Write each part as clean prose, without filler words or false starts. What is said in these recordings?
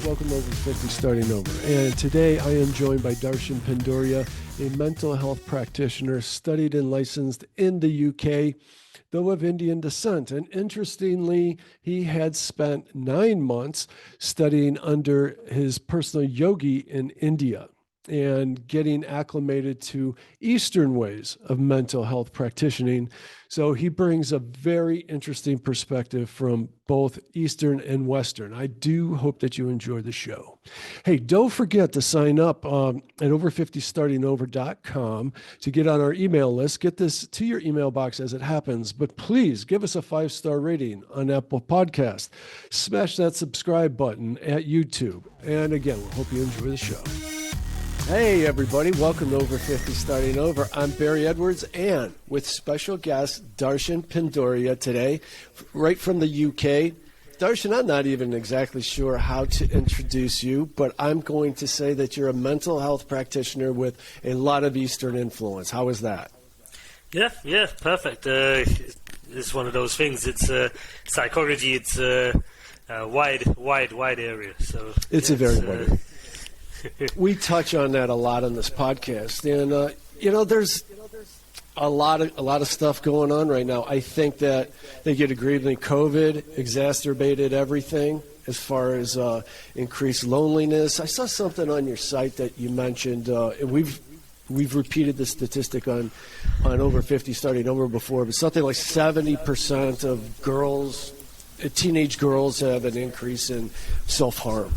Welcome over 50 Starting Over. And today I am joined by Darshan Pindoria, a mental health practitioner studied and licensed in the UK, though of Indian descent. And interestingly, he had spent 9 months studying under his personal yogi in India and getting acclimated to Eastern ways of mental health practicing. So he brings a very interesting perspective from both Eastern and Western. I do hope that you enjoy the show. Hey, don't forget to sign up at over50startingover.com to get on our email list. Get this to your email box as it happens, but please give us a 5-star rating on Apple Podcast. Smash that subscribe button at YouTube. And again, we hope you enjoy the show. Hey everybody, welcome to Over 50 Starting Over. I'm Barry Edwards and with special guest Darshan Pindoria today, right from the UK. Darshan, I'm not even exactly sure how to introduce you, but I'm going to say that you're a mental health practitioner with a lot of Eastern influence. How is that? Yeah, perfect. It's one of those things. It's psychology. It's a wide area. So it's a very wide. We touch on that a lot on this podcast, and there's a lot of stuff going on right now. I think that they get agreed that COVID exacerbated everything as far as increased loneliness. I saw something on your site that you mentioned, and we've repeated the statistic on Over 50 Starting Over before, but something like 70% of girls, teenage girls, have an increase in self-harm,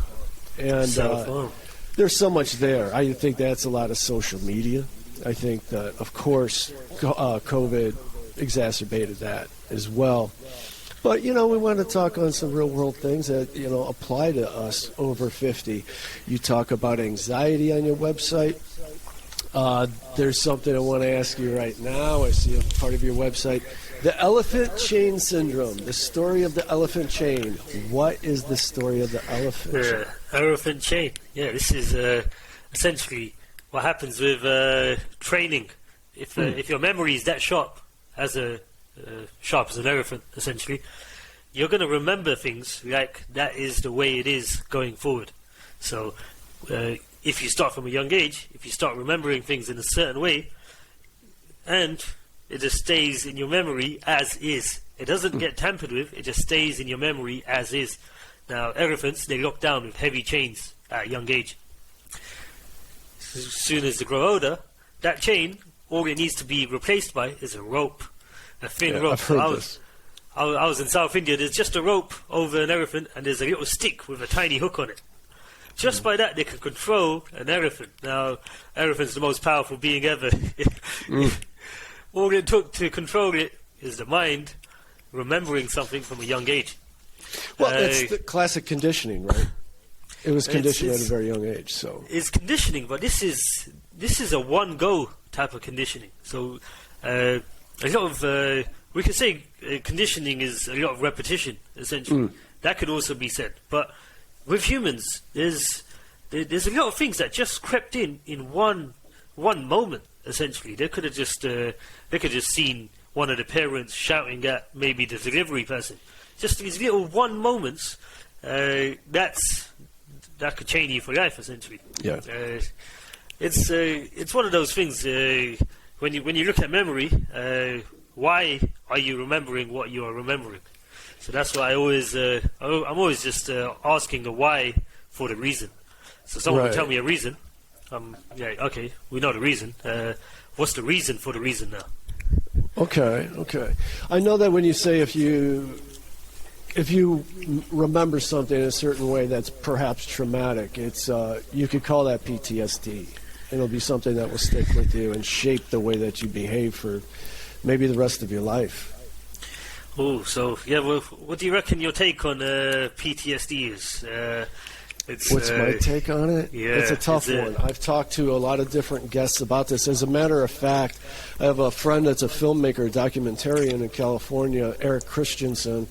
and self-harm. There's so much there. I think that's a lot of social media. I think that, of course, COVID exacerbated that as well. But, we want to talk on some real-world things that, apply to us over 50. You talk about anxiety on your website. There's something I want to ask you right now. I see a part of your website. The elephant chain syndrome, the story of the elephant chain. What is the story of the elephant chain? Elephant chain. Yeah, this is essentially what happens with training. If your memory is that sharp as an elephant, essentially, you're going to remember things like that is the way it is going forward. So if you start from a young age, if you start remembering things in a certain way, and it just stays in your memory as is. It doesn't get tampered with. It just stays in your memory as is. Now, elephants, they lock down with heavy chains at a young age. As soon as they grow older, that chain, all it needs to be replaced by is a rope, a thin rope. I've heard this. I was in South India. There's just a rope over an elephant, and there's a little stick with a tiny hook on it. Just by that, they can control an elephant. Now, elephant's the most powerful being ever. All it took to control it is the mind remembering something from a young age. Well, it's the classic conditioning, right? It was conditioned at a very young age. So it's conditioning, but this is a one-go type of conditioning. So a lot of we could say conditioning is a lot of repetition, essentially. That could also be said. But with humans, there's a lot of things that just crept in one moment. Essentially, they could have just seen one of the parents shouting at maybe the delivery person. Just these little one moments that could change you for life. Essentially, yeah. It's one of those things. When you look at memory, why are you remembering what you are remembering? So that's why I'm always just asking the why for the reason. So someone will tell me a reason. Okay, we know the reason. What's the reason for the reason now? Okay. I know that when you say if you remember something in a certain way that's perhaps traumatic, it's you could call that PTSD. It'll be something that will stick with you and shape the way that you behave for maybe the rest of your life. Oh, so yeah. Well, what do you reckon your take on PTSD is? What's my take on it? Yeah, it's a tough one. I've talked to a lot of different guests about this. As a matter of fact, I have a friend that's a filmmaker, a documentarian in California, Eric Christensen.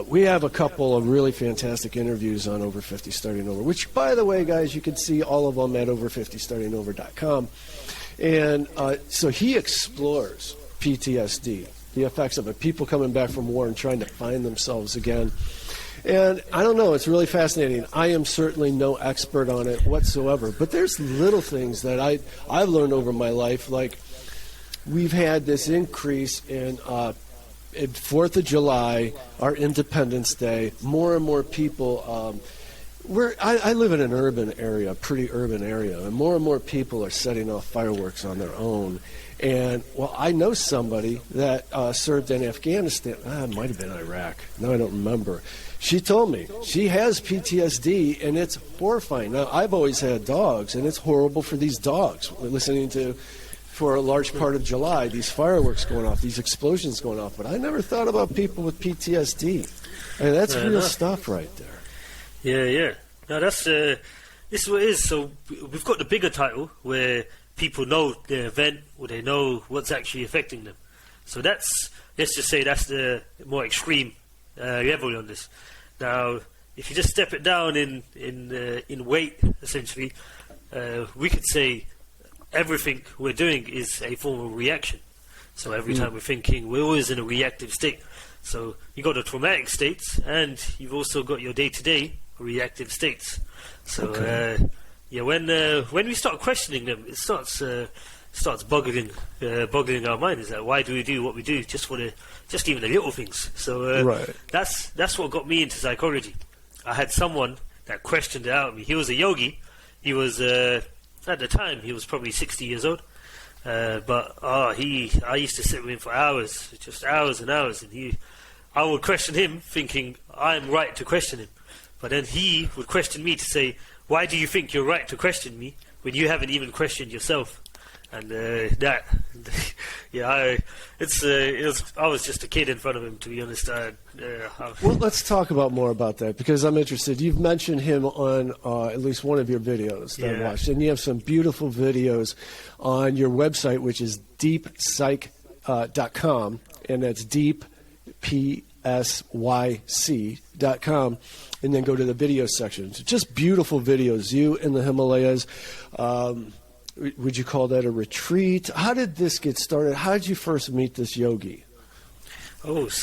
We have a couple of really fantastic interviews on Over 50 Starting Over, which, by the way, guys, you can see all of them at over50startingover.com. And so he explores PTSD, the effects of it, people coming back from war and trying to find themselves again. And I don't know, it's really fascinating. I am certainly no expert on it whatsoever, but there's little things that I've learned over my life, like we've had this increase in 4th of July, our Independence Day, more and more people. I live in an urban area, a pretty urban area, and more people are setting off fireworks on their own. And, well, I know somebody that served in Afghanistan. It might have been Iraq. No, I don't remember. She told me she has PTSD, and it's horrifying. Now, I've always had dogs, and it's horrible for these dogs, listening to, for a large part of July, these fireworks going off, these explosions going off. But I never thought about people with PTSD. I mean, that's real stuff right there. Yeah. Now, this is what it is. So we've got the bigger title where people know the event or they know what's actually affecting them. So let's just say that's the more extreme level on this. Now, if you just step it down in weight, essentially, we could say everything we're doing is a form of reaction. So every time we're thinking, we're always in a reactive state. So you've got the traumatic states, and you've also got your day-to-day reactive states. So when we start questioning them, it starts boggling our mind. Is that why do we do what we do? Just even the little things. So that's what got me into psychology. I had someone that questioned it out of me. He was a yogi. He was at the time he was probably 60 years old. I used to sit with him for hours, just hours and hours, and I would question him, thinking I'm right to question him. But then he would question me to say, why do you think you're right to question me when you haven't even questioned yourself? And I was just a kid in front of him, to be honest. Well, let's talk more about that, because I'm interested. You've mentioned him on at least one of your videos that I watched, and you have some beautiful videos on your website, which is deepsyc.com, and that's deep, PSYC.com, and then go to the video section. So just beautiful videos. You in the Himalayas. Would you call that a retreat? How did this get started? How did you first meet this yogi? I was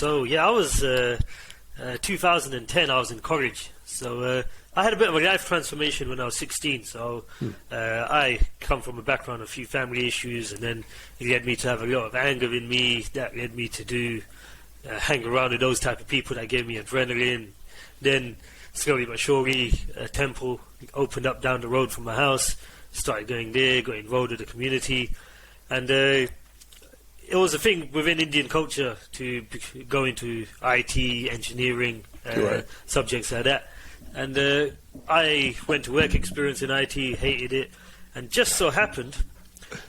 2010. I was in college. So I had a bit of a life transformation when I was 16. So I come from a background of a few family issues, and then it led me to have a lot of anger in me. That led me to hang around with those type of people that gave me adrenaline. Then slowly but surely, a temple opened up down the road from my house. Started going there, got enrolled in the community, and it was a thing within Indian culture to go into IT, engineering, subjects like that. And I went to work experience in IT, hated it, and just so happened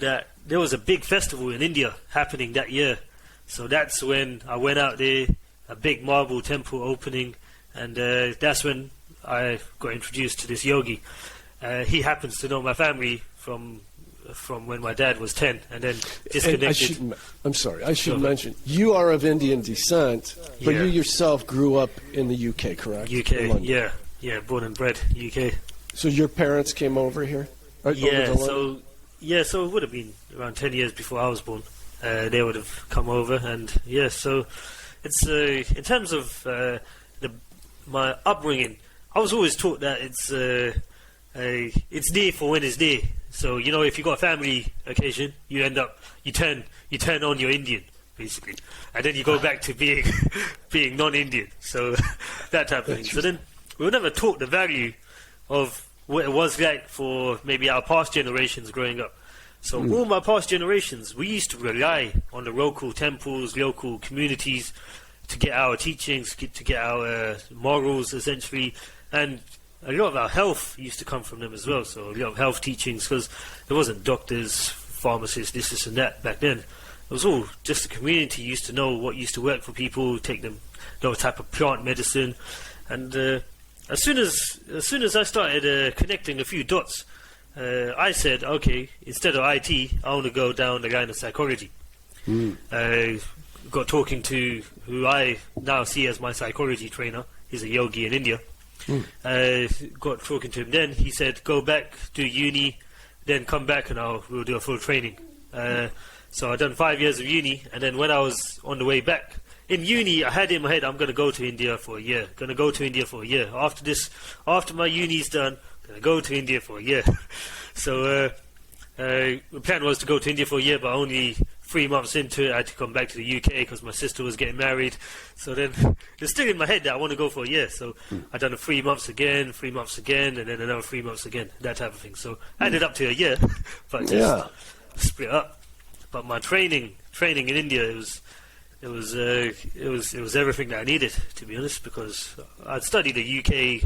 that there was a big festival in India happening that year. So that's when I went out there, a big marble temple opening, and that's when I got introduced to this yogi. He happens to know my family from when my dad was 10, and then disconnected. I should mention, you are of Indian descent, but you yourself grew up in the UK, correct? UK, yeah, born and bred UK. So your parents came over here? So it would have been around 10 years before I was born. They would have come over, and so it's in terms of my upbringing, I was always taught that it's there for when it's there. So if you got a family occasion, you turn on your Indian basically, and then you go back to being non-Indian. So that type of thing. So then we were never taught the value of what it was like for maybe our past generations growing up. So all my past generations, we used to rely on the local temples, local communities to get our teachings, to get our morals essentially, and a lot of our health used to come from them as well. So a lot of health teachings, because there wasn't doctors, pharmacists, this and that back then. It was all just the community used to know what used to work for people, take them, type of plant medicine. And as soon as I started connecting a few dots, I said, okay, instead of IT, I want to go down the line of psychology. Got talking to who I now see as my psychology trainer. He's a yogi in India. Got talking to him then. He said, go back, do uni, then come back and we'll do a full training. So I done 5 years of uni, and then when I was on the way back, in uni, I had in my head, I'm going to go to India for a year. Going to go to India for a year. After my uni's done, going to go to India for a year. So the plan was to go to India for a year, but only 3 months into it, I had to come back to the UK because my sister was getting married. So then it's still in my head that I want to go for a year. So I'd done 3 months again, 3 months again, and then another 3 months again, that type of thing. So I ended up to a year, but just split up. But my training in India, it was everything that I needed, to be honest, because I'd studied the UK,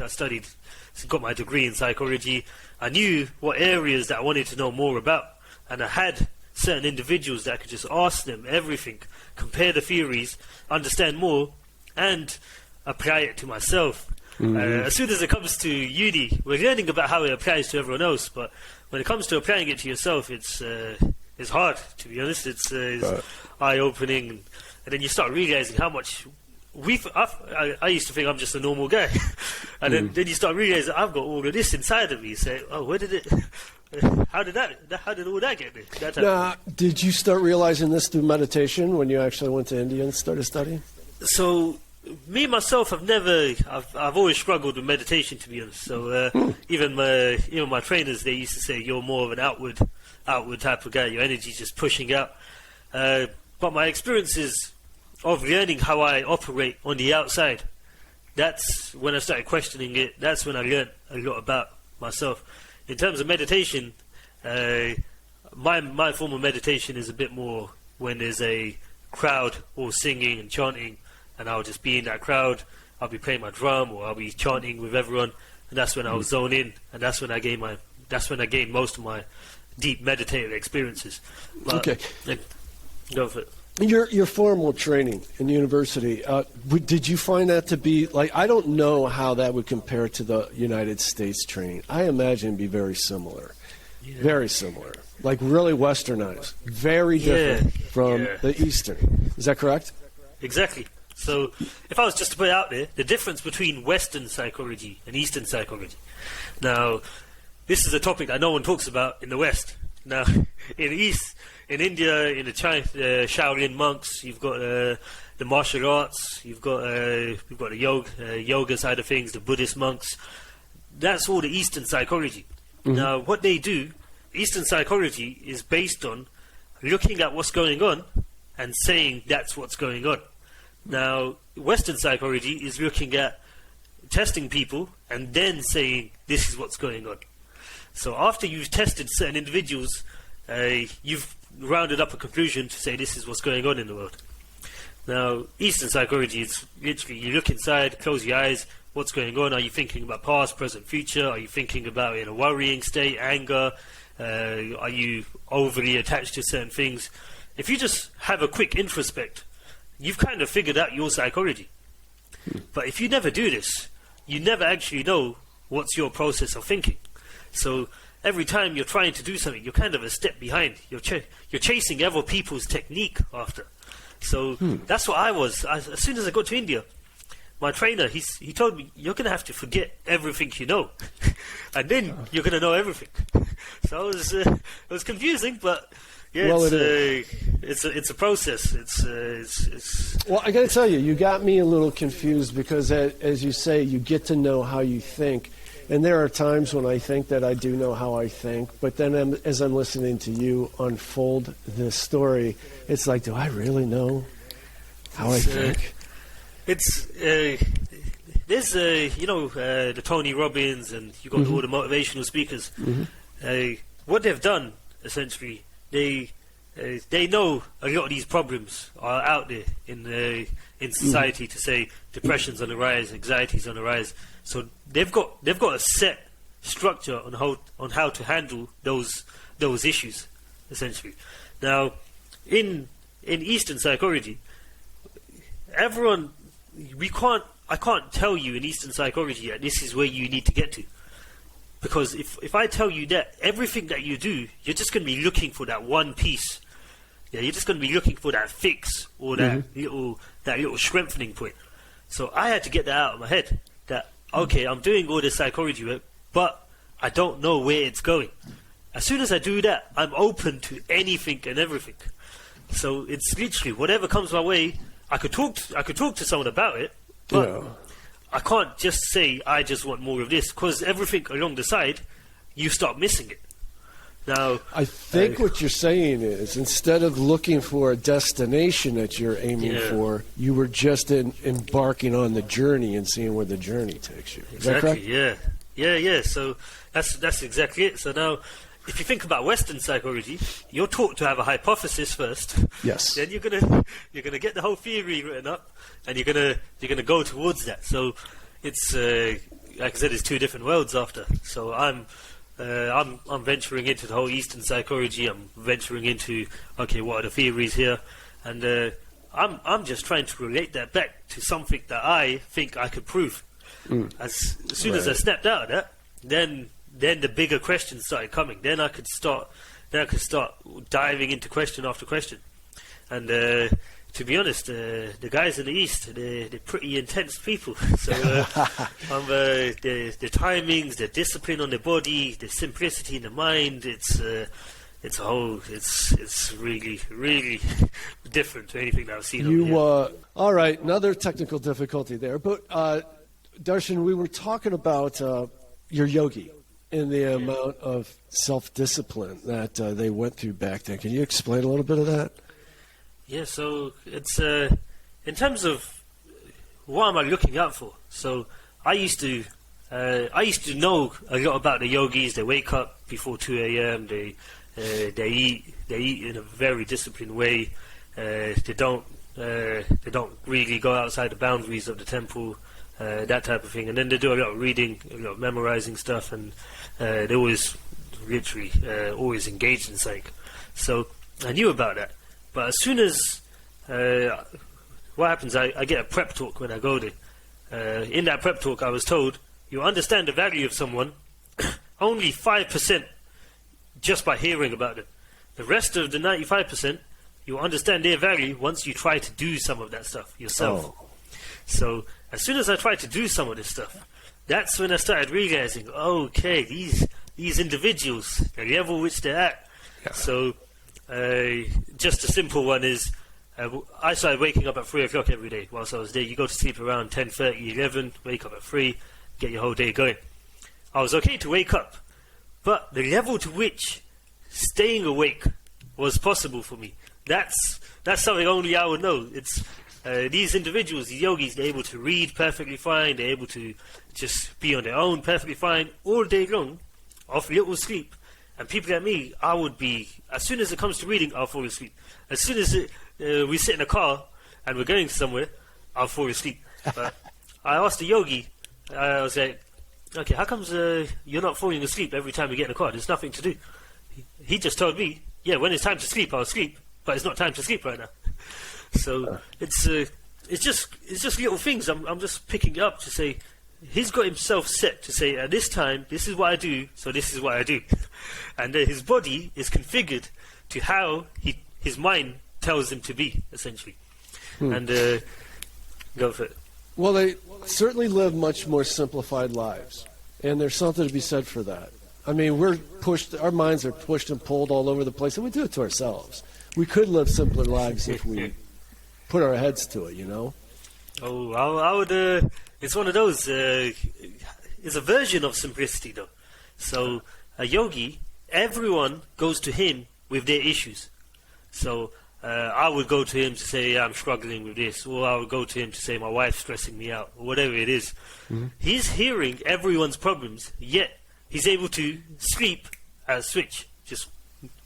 got my degree in psychology. I knew what areas that I wanted to know more about, and I had certain individuals that I could just ask them everything, compare the theories, understand more, and apply it to myself. As soon as it comes to uni, we're learning about how it applies to everyone else, but when it comes to applying it to yourself, it's hard, to be honest. It's eye-opening, and then you start realizing how much I used to think I'm just a normal guy, and then you start realizing I've got all of this inside of me. You say, oh, where did it? How did all that get there? Now, did you start realizing this through meditation when you actually went to India and started studying? So, me myself, I've always struggled with meditation, to be honest. So even my trainers, they used to say you're more of an outward type of guy. Your energy's just pushing out. But my experiences of learning how I operate on the outside, that's when I started questioning it. That's when I learned a lot about myself. In terms of meditation, my form of meditation is a bit more when there's a crowd all singing and chanting, and I'll just be in that crowd. I'll be playing my drum, or I'll be chanting with everyone, and that's when I'll zone in, and that's when I gain most of my deep meditative experiences. But, okay. Go for it. Your formal training in university, did you find that to be, like, I don't know how that would compare to the United States training. I imagine it'd be very similar. Yeah. Very similar. Like really westernized. Very different from the Eastern. Is that correct? Exactly. So if I was just to put it out there, the difference between Western psychology and Eastern psychology. Now, this is a topic that no one talks about in the West. Now, in the East, in India, in the Shaolin monks, you've got the martial arts, you've got the yoga side of things, the Buddhist monks. That's all the Eastern psychology. Now, what they do, Eastern psychology is based on looking at what's going on and saying that's what's going on. Now, Western psychology is looking at testing people and then saying this is what's going on. So after you've tested certain individuals, you've rounded up a conclusion to say this is what's going on in the world. Now, Eastern psychology is literally you look inside, close your eyes, what's going on? Are you thinking about past, present, future? Are you thinking about in a worrying state, anger? Are you overly attached to certain things? If you just have a quick introspect, you've kind of figured out your psychology. But if you never do this, you never actually know what's your process of thinking. So every time you're trying to do something, you're kind of a step behind. You're chasing other people's technique after. So that's what I was. As soon as I got to India, my trainer, he told me, you're going to have to forget everything you know. And then you're going to know everything. So it was confusing, but yeah, well, it's a process. Well, I got to tell you, you got me a little confused because, as you say, you get to know how you think. And there are times when I think that I do know how I think, but then as I'm listening to you unfold this story, it's like, do I really know how I think? There's the Tony Robbins, and you've got all the motivational speakers. What they've done, essentially, they know a lot of these problems are out there in society. To say depression's on the rise, anxiety's on the rise. So they've got a set structure on how to handle those issues, essentially. Now, in Eastern psychology, I can't tell you in Eastern psychology that this is where you need to get to. Because if I tell you that everything that you do, you're just going to be looking for that one piece. Yeah, you're just going to be looking for that fix or that little strengthening point. So I had to get that out of my head. That okay, I'm doing all this psychology work, but I don't know where it's going. As soon as I do that, I'm open to anything and everything. So it's literally whatever comes my way, I could talk to someone about it, but Yeah. I can't just say I just want more of this, because everything along the side, you start missing it. Now, I think what you're saying is, instead of looking for a destination that you're aiming for, you were just embarking on the journey and seeing where the journey takes you. Is that correct? Yeah. So that's exactly it. So now, if you think about Western psychology, you're taught to have a hypothesis first. Yes. Then you're gonna get the whole theory written up, and you're gonna go towards that. So it's like I said, it's two different worlds after. So I'm venturing into the whole Eastern psychology. I'm venturing into, okay, what are the theories here, and I'm just trying to relate that back to something that I think I could prove. As soon as I stepped out of that, then the bigger questions started coming. Then I could start diving into question after question. And to be honest, the guys in the East, they're pretty intense people. So the timings, the discipline on the body, the simplicity in the mind, it's really, really different to anything that I've seen over here. All right, another technical difficulty there. But Darshan, we were talking about your yogi and the amount of self-discipline that they went through back then. Can you explain a little bit of that? Yeah, so it's in terms of what am I looking out for. So I used to know a lot about the yogis. They wake up before 2 a.m. They eat in a very disciplined way. They don't really go outside the boundaries of the temple, that type of thing. And then they do a lot of reading, a lot of memorizing stuff, and they always literally always engaged in psych. So I knew about that. But as soon as what happens, I get a prep talk when I go there. In that prep talk, I was told, you understand the value of someone only 5% just by hearing about it. The rest of the 95%, you understand their value once you try to do some of that stuff yourself. Oh. So as soon as I tried to do some of this stuff, that's when I started realizing, okay, these individuals, the level which they're at. Yeah. So just a simple one is, I started waking up at 3 o'clock every day whilst I was there. You go to sleep around 10:30, 11, wake up at 3, get your whole day going. I was okay to wake up, but the level to which staying awake was possible for me, that's something only I would know. It's these individuals, these yogis, they're able to read perfectly fine, they're able to just be on their own perfectly fine all day long, off little sleep. And people like me, I would be, as soon as it comes to reading, I'll fall asleep. As soon as we sit in a car and we're going somewhere, I'll fall asleep. But I asked the yogi, I was like, okay, how comes you're not falling asleep every time we get in a car? There's nothing to do. He just told me, yeah, when it's time to sleep, I'll sleep, but it's not time to sleep right now. So it's just little things. I'm just picking up to say, he's got himself set to say, at this time, this is what I do, so this is what I do. And his body is configured to how his mind tells him to be, essentially. And go for it. Well, they certainly live much more simplified lives, and there's something to be said for that. I mean, our minds are pushed and pulled all over the place, and we do it to ourselves. We could live simpler lives if we put our heads to it, you know? Oh, I would. It's one of those. It's a version of simplicity, though. So a yogi, everyone goes to him with their issues. So I would go to him to say, I'm struggling with this, or I would go to him to say, my wife's stressing me out, or whatever it is. Mm-hmm. He's hearing everyone's problems, yet he's able to sleep at a switch, just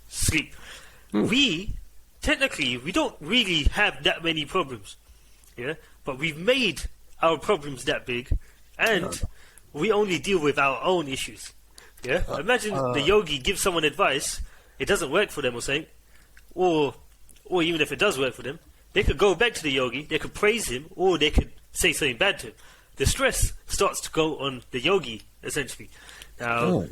sleep. Technically, we don't really have that many problems, yeah. But we've made our problems that big, and we only deal with our own issues. Yeah. Imagine the yogi gives someone advice, it doesn't work for them or something, or even if it does work for them, they could go back to the yogi, they could praise him, or they could say something bad to him. The stress starts to go on the yogi, essentially. Now,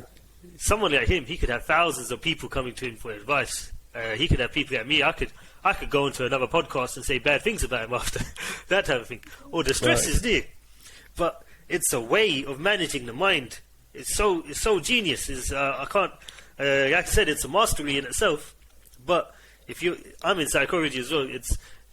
someone like him, he could have thousands of people coming to him for advice. He could have people like me. I could go into another podcast and say bad things about him after that type of thing. Or the stress is there, but it's a way of managing the mind. It's so genius. I can't. Like I said, it's a mastery in itself. But I'm in psychology as well.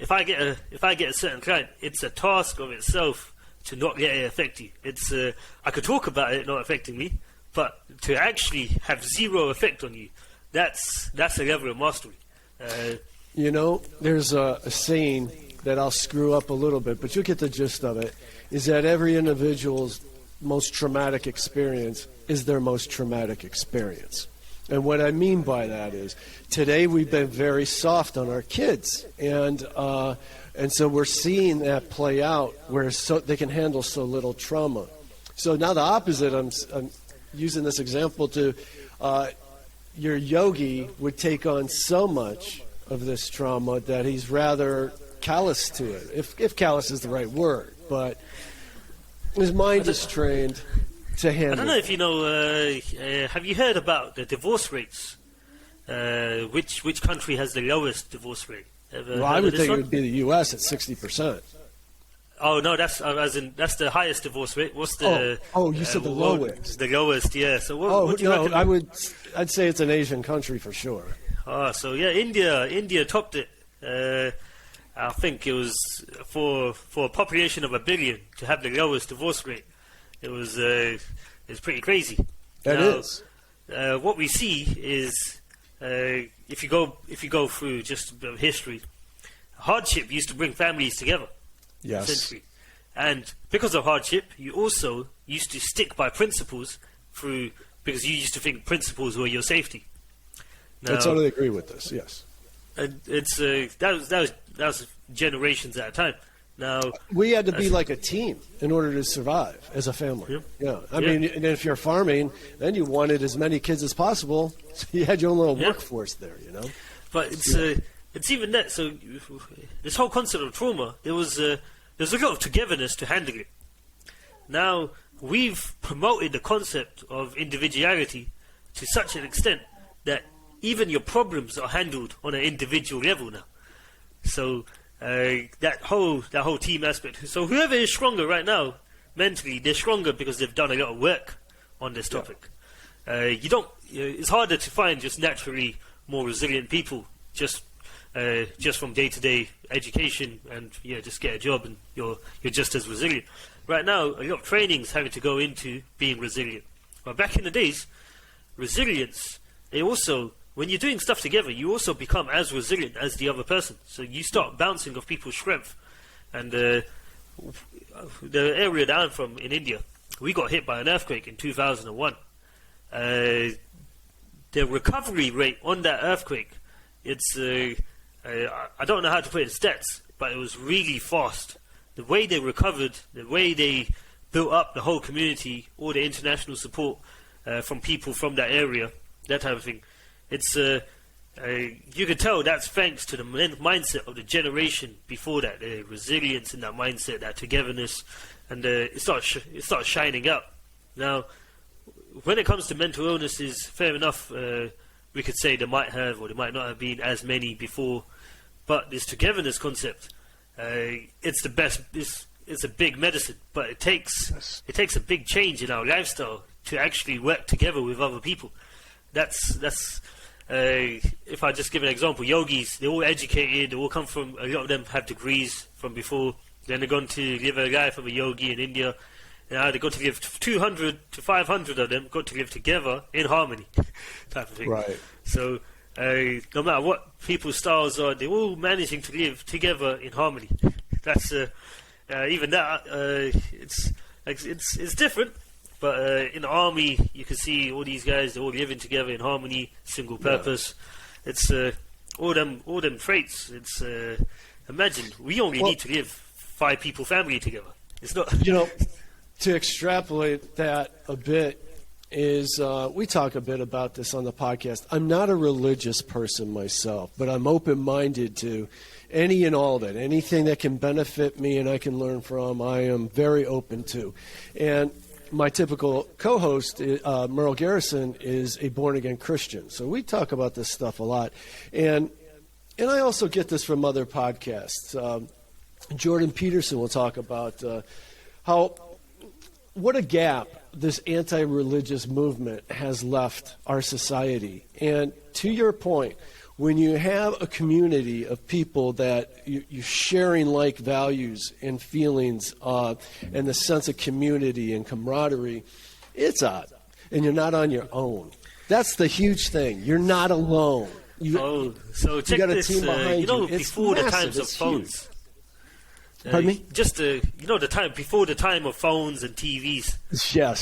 if I get a certain client, it's a task of itself to not let it affect you. It's I could talk about it not affecting me, but to actually have zero effect on you, that's a level of mastery. There's a saying that I'll screw up a little bit, but you'll get the gist of it, is that every individual's most traumatic experience is their most traumatic experience. And what I mean by that is, today we've been very soft on our kids, and so we're seeing that play out where they can handle so little trauma. So now the opposite, I'm using this example to, your yogi would take on so much of this trauma that he's rather callous to it, if callous is the right word, but his mind is trained to handle. I don't know if you know, have you heard about the divorce rates? Which country has the lowest divorce rate? Well, I would think it would be the U.S. at 60%. Oh no, that's the highest divorce rate. What's the? Oh, you said the lowest. The lowest, yeah. So what do you reckon? I'd say it's an Asian country for sure. Oh, so yeah, India topped it. I think it was for a population of 1 billion to have the lowest divorce rate. It was pretty crazy. That is. What we see is if you go through just a bit of history, hardship used to bring families together. Yes. Essentially. And because of hardship, you also used to stick by principles because you used to think principles were your safety. Now, I totally agree with this. Yes. And it's that was generations at a time. Now we had to be like a team in order to survive as a family. Yeah. I mean, and if you're farming, then you wanted as many kids as possible. So you had your own little workforce there, But it's even that. So this whole concept of trauma, there's a lot of togetherness to handle it. Now we've promoted the concept of individuality to such an extent that even your problems are handled on an individual level now. So that whole team aspect. So whoever is stronger right now mentally, they're stronger because they've done a lot of work on this topic. It's harder to find just naturally more resilient people just from day-to-day education and just get a job and you're just as resilient. Right now, a lot of training's having to go into being resilient. But back in the days, resilience, when you're doing stuff together, you also become as resilient as the other person. So you start bouncing off people's strength. And the area that I'm from in India, we got hit by an earthquake in 2001. The recovery rate on that earthquake, I don't know how to put it in stats, but it was really fast. The way they recovered, the way they built up the whole community, all the international support from people from that area, that type of thing. It's you can tell that's thanks to the mindset of the generation before that, the resilience in that mindset, that togetherness, and it starts shining out. Now, when it comes to mental illnesses, fair enough, we could say there might have or there might not have been as many before, but this togetherness concept, it's the best. It's a big medicine, but it takes a big change in our lifestyle to actually work together with other people. That's if I just give an example, yogis, they're all educated, they all come from, a lot of them have degrees from before, then they're going to live a life of a yogi in India. Now they got to live 200 to 500 of them got to live together in harmony, type of thing. Right. So no matter what people's styles are, they're all managing to live together in harmony. That's even that. It's different. But in the army, you can see all these guys, they're all living together in harmony, single purpose. Yeah. It's all them traits. It's imagine we only need to live 5 people family together. It's not. To extrapolate that a bit is we talk a bit about this on the podcast. I'm not a religious person myself, but I'm open-minded to any and all of it. Anything that can benefit me and I can learn from, I am very open to. And my typical co-host, Merle Garrison, is a born-again Christian. So we talk about this stuff a lot. And I also get this from other podcasts. Jordan Peterson will talk about what a gap this anti-religious movement has left our society. And to your point, when you have a community of people that you're sharing like values and feelings and the sense of community and camaraderie, it's odd. And you're not on your own. That's the huge thing. You're not alone. So check got a this. team behind You know, you. It's before massive. the times of It's phones. Pardon me? Just the time before the time of phones and TVs. Yes.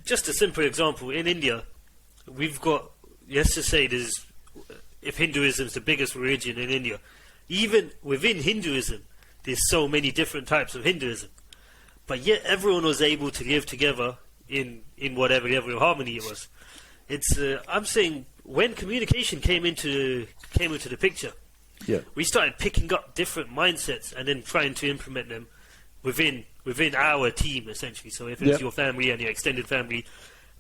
Just a simple example. In India, we've got, let's just say, if Hinduism is the biggest religion in India, even within Hinduism, there's so many different types of Hinduism, but yet everyone was able to live together in whatever level of harmony it was. I'm saying when communication came into the picture, we started picking up different mindsets and then trying to implement them within our team, essentially. So if it's your family and your extended family,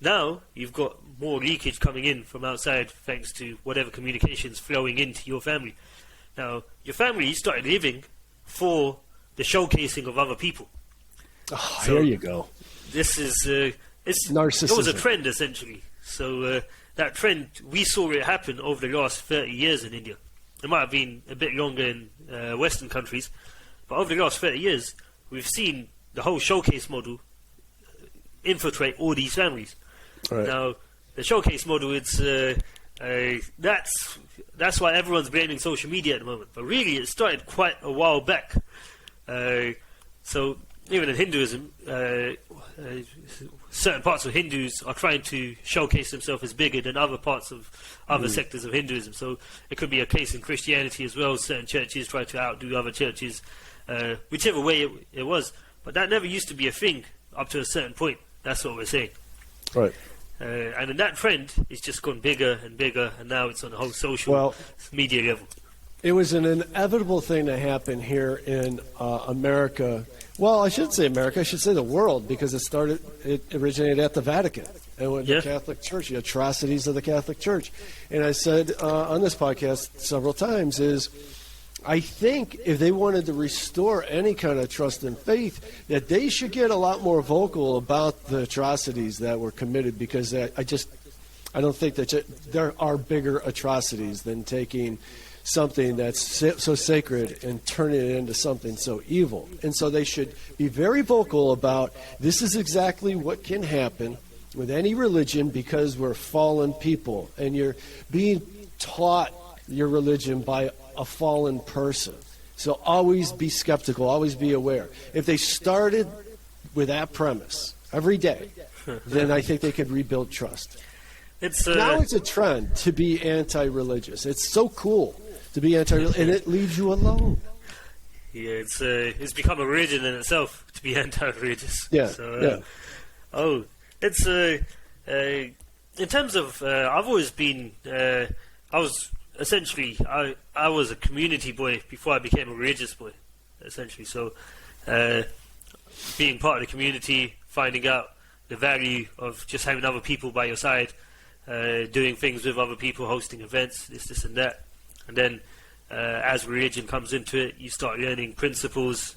now you've got more leakage coming in from outside thanks to whatever communications flowing into your family. Now, your family started living for the showcasing of other people. Oh, so there you go. This is narcissism. It was a trend, essentially. So that trend, we saw it happen over the last 30 years in India. It might have been a bit longer in Western countries, but over the last 30 years, we've seen the whole showcase model infiltrate all these families. Right. Now, the showcase model, that's why everyone's blaming social media at the moment. But really, it started quite a while back. So even in Hinduism, certain parts of Hindus are trying to showcase themselves as bigger than other parts of other sectors of Hinduism. So it could be a case in Christianity as well. Certain churches try to outdo other churches, whichever way it was. But that never used to be a thing up to a certain point. That's what we're saying. Right. And then that trend is just gone bigger and bigger, and now it's on the whole social media level. It was an inevitable thing to happen here in America. Well, I shouldn't say America. I should say the world, because it originated at the Vatican and with the Catholic Church, the atrocities of the Catholic Church. And I said on this podcast several times I think if they wanted to restore any kind of trust and faith, that they should get a lot more vocal about the atrocities that were committed, because I don't think that there are bigger atrocities than taking something that's so sacred and turning it into something so evil. And so they should be very vocal about this is exactly what can happen with any religion, because we're fallen people and you're being taught your religion by a fallen person. So always be skeptical, always be aware. If they started with that premise every day, then I think they could rebuild trust. Now it's a trend to be anti-religious. It's so cool to be anti-religious, and it leaves you alone. Yeah, it's become a religion in itself to be anti-religious. Yeah. So, it's in terms of I've always been I was a community boy before I became a religious boy, essentially. So, being part of the community, finding out the value of just having other people by your side, doing things with other people, hosting events, this and that. And then, as religion comes into it, you start learning principles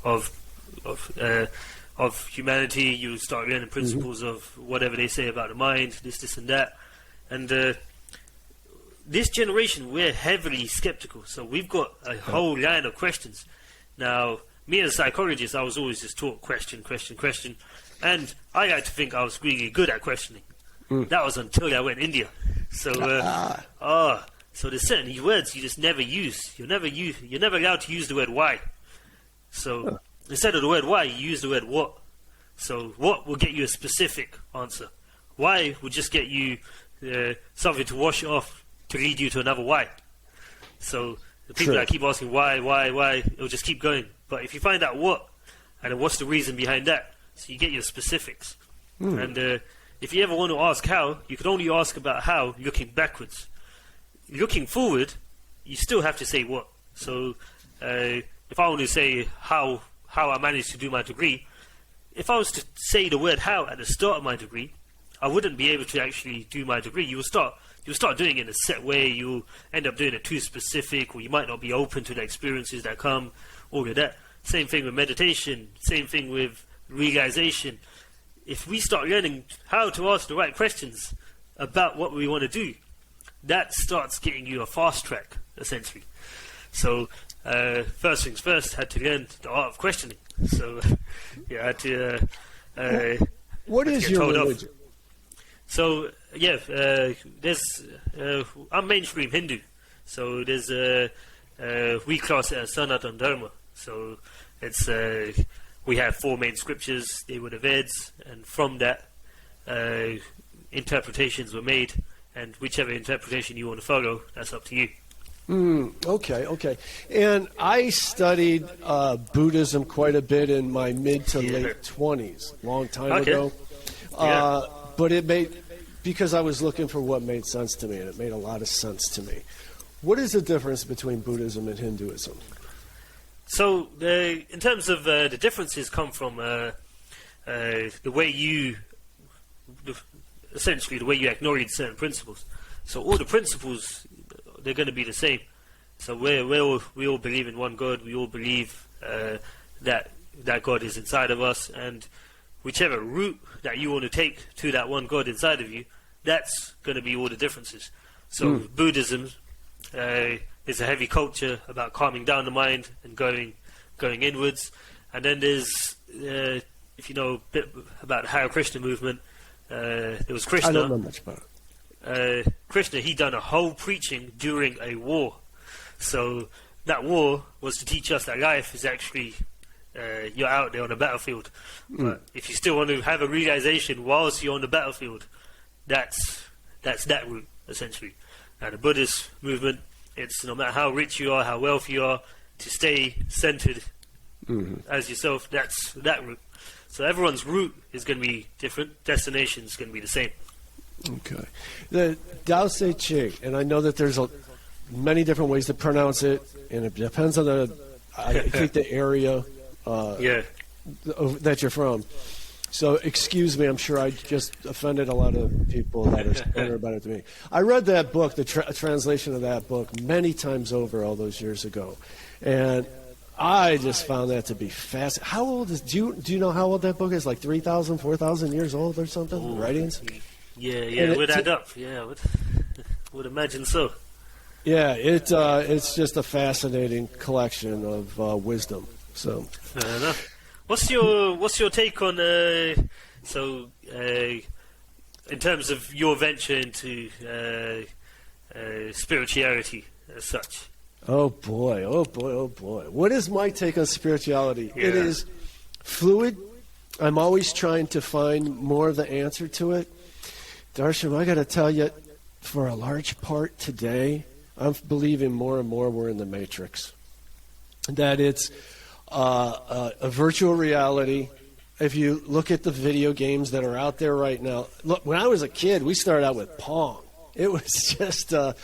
of humanity. You start learning principles of whatever they say about the mind, this and that. And this generation, we're heavily skeptical. So we've got a whole line of questions. Now, me as a psychologist, I was always just taught question. And I like to think I was really good at questioning. That was until I went to India. So, so there's certain words you just never use. You're never allowed to use the word why. So instead of the word why, you use the word what. So what will get you a specific answer. Why will just get you something to wash off to lead you to another why. So the people that keep asking why, it'll just keep going. But if you find out what, and then what's the reason behind that, so you get your specifics. And if you ever want to ask how, you can only ask about how looking backwards. Looking forward, you still have to say what. So if I want to say how I managed to do my degree, if I was to say the word how at the start of my degree, I wouldn't be able to actually do my degree. You'll start doing it in a set way. You'll end up doing it too specific, or you might not be open to the experiences that come, all of that. Same thing with meditation, same thing with realization. If we start learning how to ask the right questions about what we want to do, that starts getting you a fast track, essentially. So, first things first, had to learn the art of questioning. So, yeah, I had to... what is your religion? So, yeah, I'm mainstream Hindu. So there's we class it as Sanatana Dharma. So it's we have 4 main scriptures. They were the Veds, and from that interpretations were made. And whichever interpretation you want to follow, that's up to you. Okay. And I studied Buddhism quite a bit in my mid to late 20s, long time ago. But it made, because I was looking for what made sense to me, and it made a lot of sense to me. What is the difference between Buddhism and Hinduism? So, in terms of the differences, come from the way you, essentially, the way you acknowledge certain principles. So, all the principles, they're going to be the same. So, we all believe in one God. We all believe that God is inside of us, and whichever route that you want to take to that one God inside of you, that's going to be all the differences. So, Buddhism is a heavy culture about calming down the mind and going inwards. And then there's, if you know a bit about the Hare Krishna movement, there was Krishna. I don't know much about it. Krishna, he done a whole preaching during a war. So that war was to teach us that life is actually, you're out there on the battlefield. But if you still want to have a realization whilst you're on the battlefield, that's that route, essentially. Now, the Buddhist movement, it's no matter how rich you are, how wealthy you are, to stay centered as yourself, that's that route. So everyone's route is going to be different. Destination is going to be the same. Okay. The Tao Te Ching, and I know that there's many different ways to pronounce it, and it depends on I think the area that you're from. So excuse me, I'm sure I just offended a lot of people that are better about it than me. I read that book, the translation of that book, many times over all those years ago, and I just found that to be fascinating. How old is? Do you know how old that book is? Like 3,000, 4,000 years old or something? Ooh, writings. Yeah, it would add up. Yeah, would imagine so. Yeah, it's just a fascinating collection of wisdom. So. Fair enough. What's your take on in terms of your venture into spirituality as such? Oh boy. What is my take on spirituality? Yeah. It is fluid. I'm always trying to find more of the answer to it. Darshan, I got to tell you, for a large part today, I'm believing more and more we're in the Matrix. That it's a virtual reality. If you look at the video games that are out there right now, look, when I was a kid, we started out with Pong. It was just a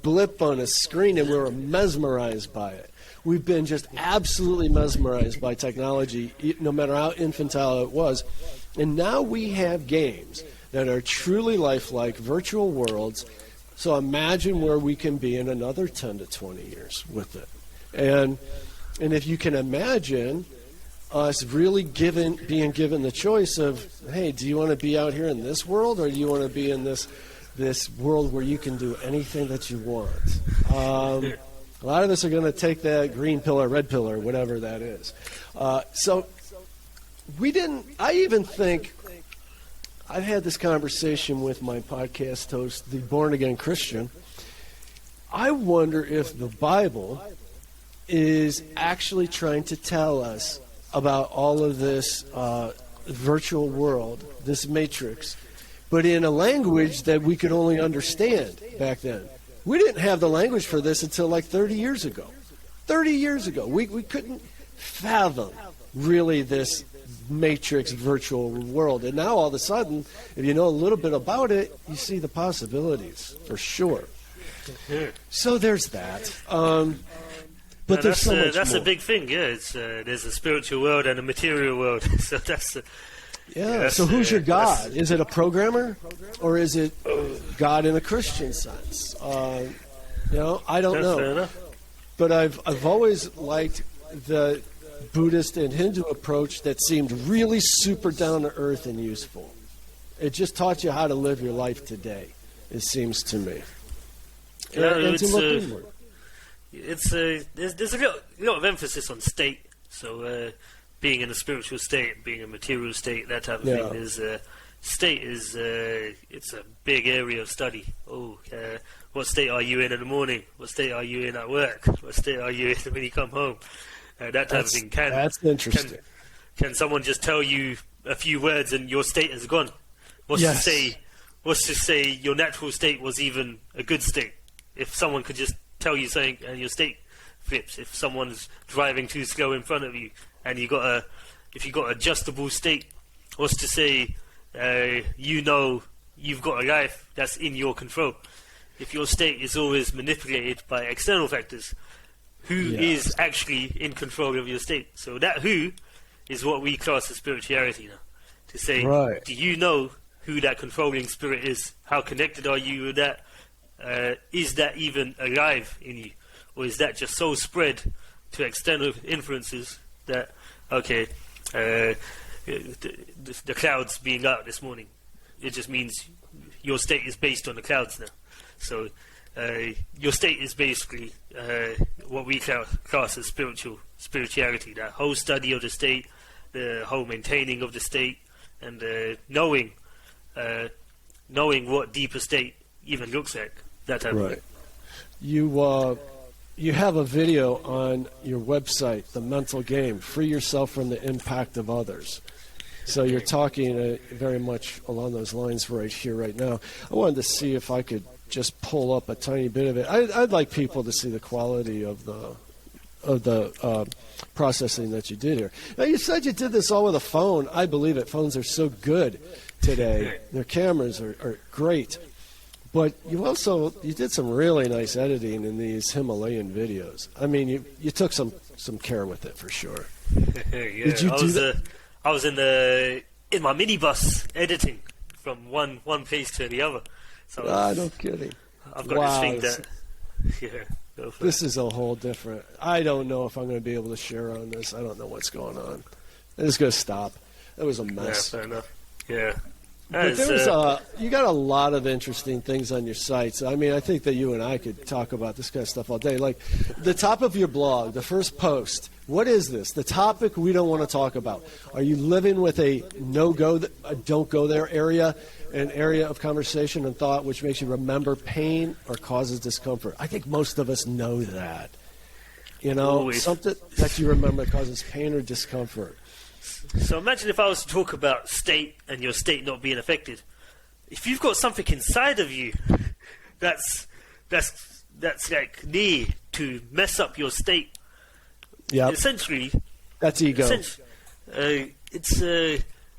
blip on a screen, and we were mesmerized by it. We've been just absolutely mesmerized by technology, no matter how infantile it was. And now we have games that are truly lifelike, virtual worlds. So imagine where we can be in another 10 to 20 years with it. And if you can imagine us really being given the choice of, hey, do you want to be out here in this world, or do you want to be in this world where you can do anything that you want? A lot of us are going to take that green pill or red pill or whatever that is. So I even think, I've had this conversation with my podcast host, the Born Again Christian. I wonder if the Bible is actually trying to tell us about all of this virtual world, this matrix, but in a language that we could only understand back then. We didn't have the language for this until like 30 years ago. 30 years ago. We couldn't fathom really this matrix virtual world. And now all of a sudden, if you know a little bit about it, you see the possibilities for sure. So there's that. But there's so much that's more. A big thing, yeah. It's there's a spiritual world and a material world. So that's so who's your God? Is it a programmer, or is it God in a Christian sense? I don't know. Fair enough. But I've always liked the Buddhist and Hindu approach that seemed really super down to earth and useful. It just taught you how to live your life today, it seems to me. and to look inward. There's a lot of emphasis on state. So being in a spiritual state, being in a material state, that type of thing. Is state is it's a big area of study. What state are you in the morning? What state are you in at work? What state are you in when you come home? That type of thing. That's interesting. Can someone just tell you a few words and your state is gone? What's to say your natural state was even a good state? If someone could just tell you something and your state flips. If someone's driving too slow in front of you and if you got adjustable state, what's to say you've got a life that's in your control? If your state is always manipulated by external factors, who is actually in control of your state? So that who is what we class as spirituality now. To say, do you know who that controlling spirit is? How connected are you with that? Is that even alive in you? Or is that just so spread to external influences that, the clouds being out this morning, it just means your state is based on the clouds now. So your state is basically what we class as spirituality, that whole study of the state, the whole maintaining of the state, and knowing what deeper state even looks like, that type of thing. You have a video on your website, The Mental Game, Free Yourself from the Impact of Others. So you're talking very much along those lines right here, right now. I wanted to see if I could just pull up a tiny bit of it. I'd like people to see the quality of the processing that you did here. Now, you said you did this all with a phone. I believe it. Phones are so good today. Their cameras are great. But you did some really nice editing in these Himalayan videos. I mean, you took some care with it for sure. Did you do that? I was in my minibus editing from one place to the other. So no kidding. I've got this thing that. This is a whole different. I don't know if I'm going to be able to share on this. I don't know what's going on. I'm just going to stop. It was a mess. Yeah, fair enough. Yeah. But you got a lot of interesting things on your site. So, I mean, I think that you and I could talk about this kind of stuff all day. Like the top of your blog, the first post, what is this? The topic we don't want to talk about. Are you living with a no-go, a don't go there area, an area of conversation and thought which makes you remember pain or causes discomfort? I think most of us know that. Something that you remember that causes pain or discomfort. So imagine if I was to talk about state and your state not being affected. If you've got something inside of you that's like near to mess up your state, essentially, that's ego.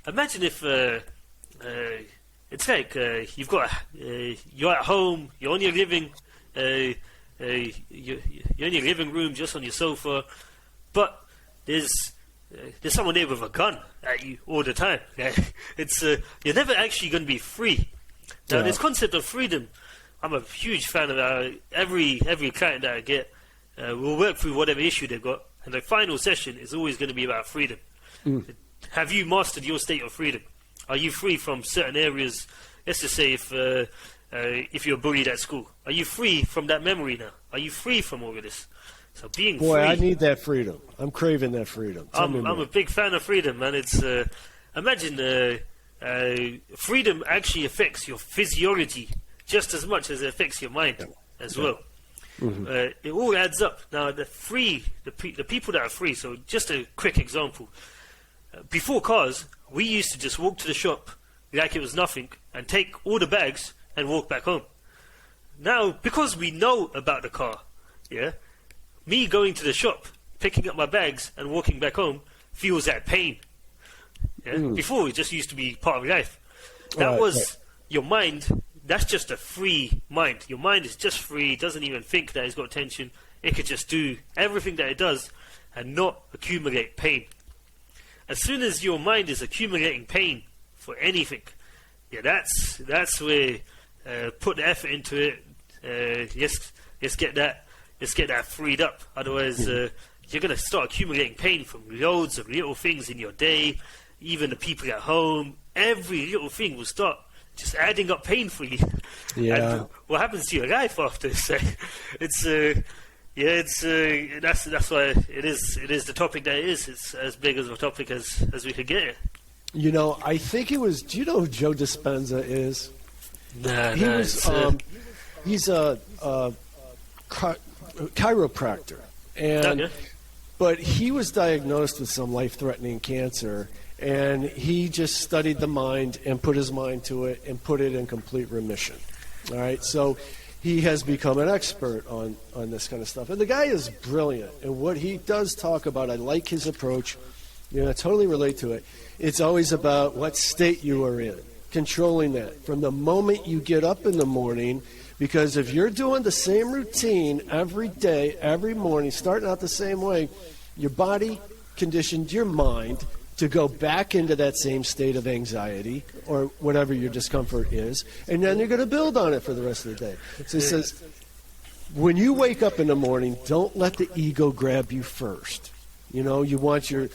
Imagine if it's like you're at home, you're on your living, you're in your living room, just on your sofa, but there's someone there with a gun at you all the time. You're never actually going to be free. Now, this concept of freedom, I'm a huge fan of every client that I get. We'll work through whatever issue they've got, and the final session is always going to be about freedom. Have you mastered your state of freedom? Are you free from certain areas? Let's just say if you're bullied at school, are you free from that memory now? Are you free from all of this? So being free. I need that freedom. I'm craving that freedom. I'm a big fan of freedom, man. It's imagine freedom actually affects your physiology just as much as it affects your mind as well. Mm-hmm. It all adds up. Now, the people that are free. So, just a quick example. Before cars, we used to just walk to the shop like it was nothing and take all the bags and walk back home. Now, because we know about the car, me going to the shop, picking up my bags and walking back home feels that pain. Before, it just used to be part of life. That was your mind. That's just a free mind. Your mind is just free, doesn't even think that it's got tension. It could just do everything that it does and not accumulate pain. As soon as your mind is accumulating pain for anything, that's where put the effort into it. Let's get that freed up. Otherwise, you're going to start accumulating pain from loads of little things in your day, even the people at home. Every little thing will start just adding up painfully. Yeah. And what happens to your life after? So that's why it is the topic that it is. It's as big of a topic as we could get it. You know, I think it was. Do you know who Joe Dispenza is? He's a chiropractor, and but he was diagnosed with some life-threatening cancer, and he just studied the mind and put his mind to it and put it in complete remission. All right, so he has become an expert on this kind of stuff, and the guy is brilliant. And what he does talk about, I like his approach. You know, I totally relate to it. It's always about what state you are in, controlling that from the moment you get up in the morning. Because if you're doing the same routine every day, every morning, starting out the same way, your body conditioned your mind to go back into that same state of anxiety or whatever your discomfort is, and then you're going to build on it for the rest of the day. So he says, when you wake up in the morning, don't let the ego grab you first. You know, you want your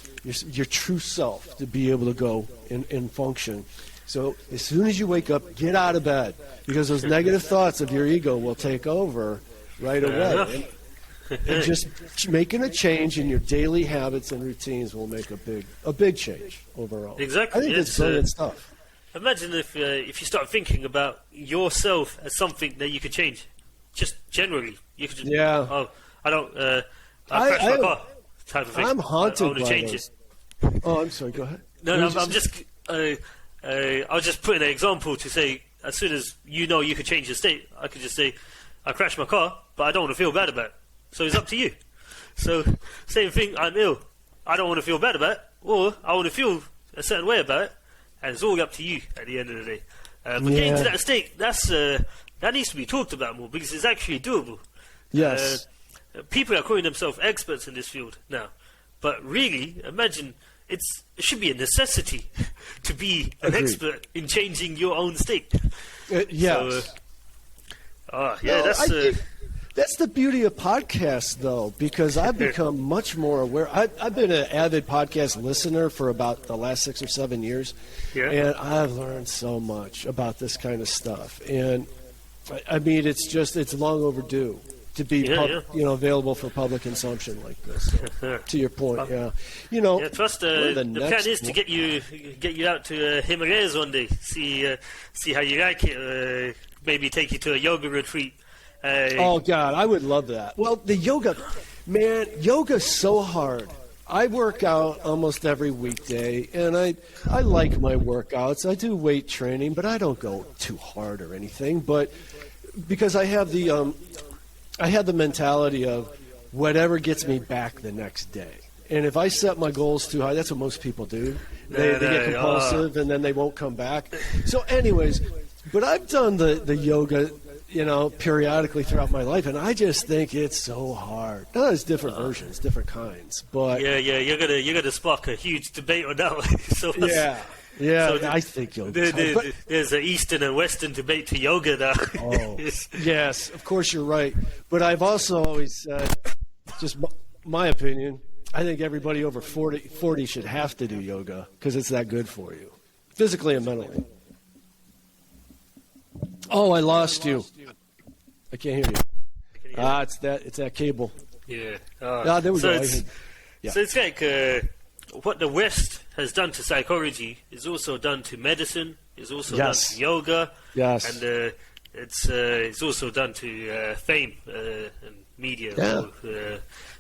true self to be able to go and function. So as soon as you wake up, get out of bed, because those negative thoughts of your ego will take over right away. And just making a change in your daily habits and routines will make a big change overall. Exactly. I think it's brilliant stuff. Imagine if you start thinking about yourself as something that you could change, just generally. You could just, I crash my car, type of thing. I'm haunted I want to by change those. it. Oh, I'm sorry. Go ahead. No, I'm just. I was just putting an example to say, as soon as you know you could change your state, I could just say, I crashed my car, but I don't want to feel bad about it. So it's up to you. So, same thing, I'm ill. I don't want to feel bad about it, or I want to feel a certain way about it, and it's all up to you at the end of the day. But getting to that state, that needs to be talked about more, because it's actually doable. Yes. People are calling themselves experts in this field now. But really, imagine... It should be a necessity to be an expert in changing your own state. Yes. That's the beauty of podcasts, though, because I've become much more aware. I've been an avid podcast listener for about the last 6 or 7 years, and I've learned so much about this kind of stuff. And I mean, it's long overdue to be available for public consumption like this. So, to your point, trust the plan is to get you out to Himalayas one day. See how you like it. Maybe take you to a yoga retreat. Oh God, I would love that. Well, the yoga's so hard. I work out almost every weekday, and I like my workouts. I do weight training, but I don't go too hard or anything. But because I have the mentality of whatever gets me back the next day. And if I set my goals too high, that's what most people do. They get compulsive, and then they won't come back. So anyways, but I've done the yoga, periodically throughout my life, and I just think it's so hard. Now, there's different versions, different kinds, but... you're gonna spark a huge debate on that one. I think yoga. There's an Eastern and Western debate to yoga now. Yes, of course you're right. But I've also always said, just my opinion, I think everybody over 40 should have to do yoga because it's that good for you, physically and mentally. Oh, I lost you. I can't hear you. It's that cable. Yeah. There we go. So it's like what the West has done to psychology is also done to medicine, is also done to yoga, and it's also done to fame and media.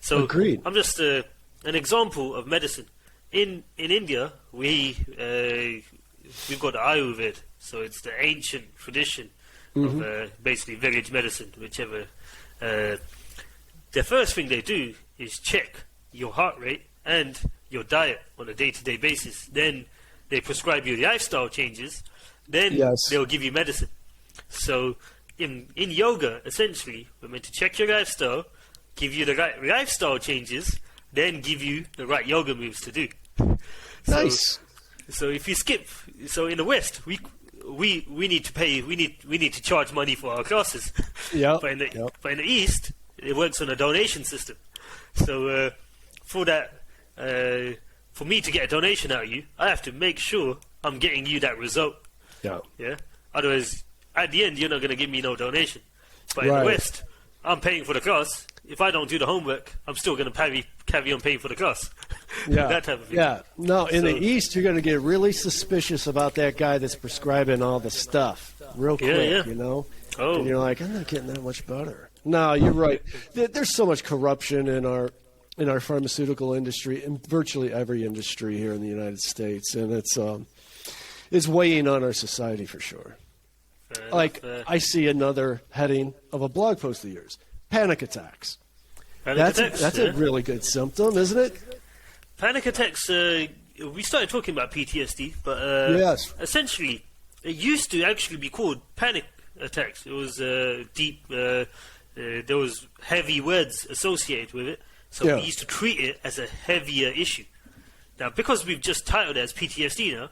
So agreed. I'm just an example of medicine. In India, we've got the Ayurveda, so it's the ancient tradition of basically village medicine, whichever. The first thing they do is check your heart rate and your diet on a day-to-day basis. Then they prescribe you lifestyle changes. Then they'll give you medicine. So in yoga, essentially, we're meant to check your lifestyle, give you the right lifestyle changes, then give you the right yoga moves to do. Nice. So if you skip, so in the West, we need to pay, we need to charge money for our classes. But in the East, it works on a donation system. So for that, for me to get a donation out of you, I have to make sure I'm getting you that result. Otherwise, at the end, you're not going to give me no donation. But in Right. the West, I'm paying for the class. If I don't do the homework, I'm still going to carry on paying for the class. Yeah. That type of thing. Yeah. No, in the So- East, you're going to get really suspicious about that guy that's prescribing all the stuff real quick, Yeah. you know? Oh. And you're like, I'm not getting that much better. No, you're right. There's so much corruption in our pharmaceutical industry, in virtually every industry here in the United States, and it's weighing on our society for sure. Fair Like, enough, I see another heading of a blog post of yours: panic attacks. panic attacks, That's yeah. a really good symptom, isn't it? Panic attacks, we started talking about PTSD, but Yes. essentially, it used to actually be called panic attacks. It was deep, there was heavy words associated with it, so Yeah. we used to treat it as a heavier issue. Now, because we've just titled it as PTSD now,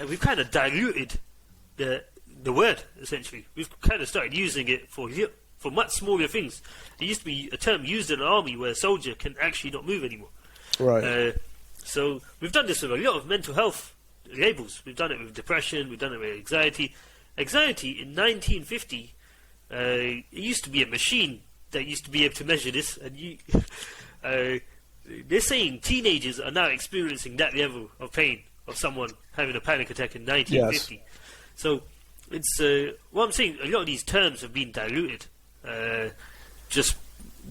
we've kind of diluted the word, essentially. We've kind of started using it for much smaller things. It used to be a term used in an army where a soldier can actually not move anymore. Right. So we've done this with a lot of mental health labels. We've done it with depression, we've done it with anxiety. Anxiety in 1950, it used to be a machine that used to be able to measure this, and they're saying teenagers are now experiencing that level of pain of someone having a panic attack in 1950. Yes. So it's what I'm saying. A lot of these terms have been diluted, just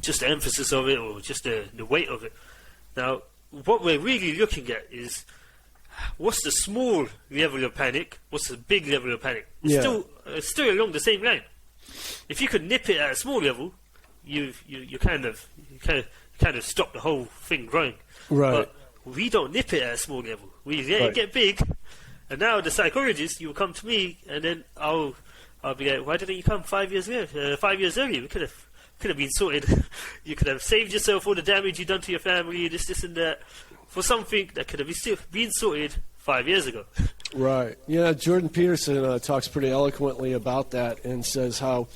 the emphasis of it, or just the weight of it. Now, what we're really looking at is what's the small level of panic, what's the big level of panic. It's Yeah. still along the same line. If you could nip it at a small level, you kind of stop the whole thing growing. Right. But we don't nip it at a small level. We let Right. it get big, and now the psychologist, you will come to me, and then I'll be like, why didn't you come 5 years earlier? 5 years earlier, we could have been sorted. You could have saved yourself all the damage you've done to your family, this and that, for something that could have been sorted 5 years ago. Right. Yeah, Jordan Peterson talks pretty eloquently about that and says how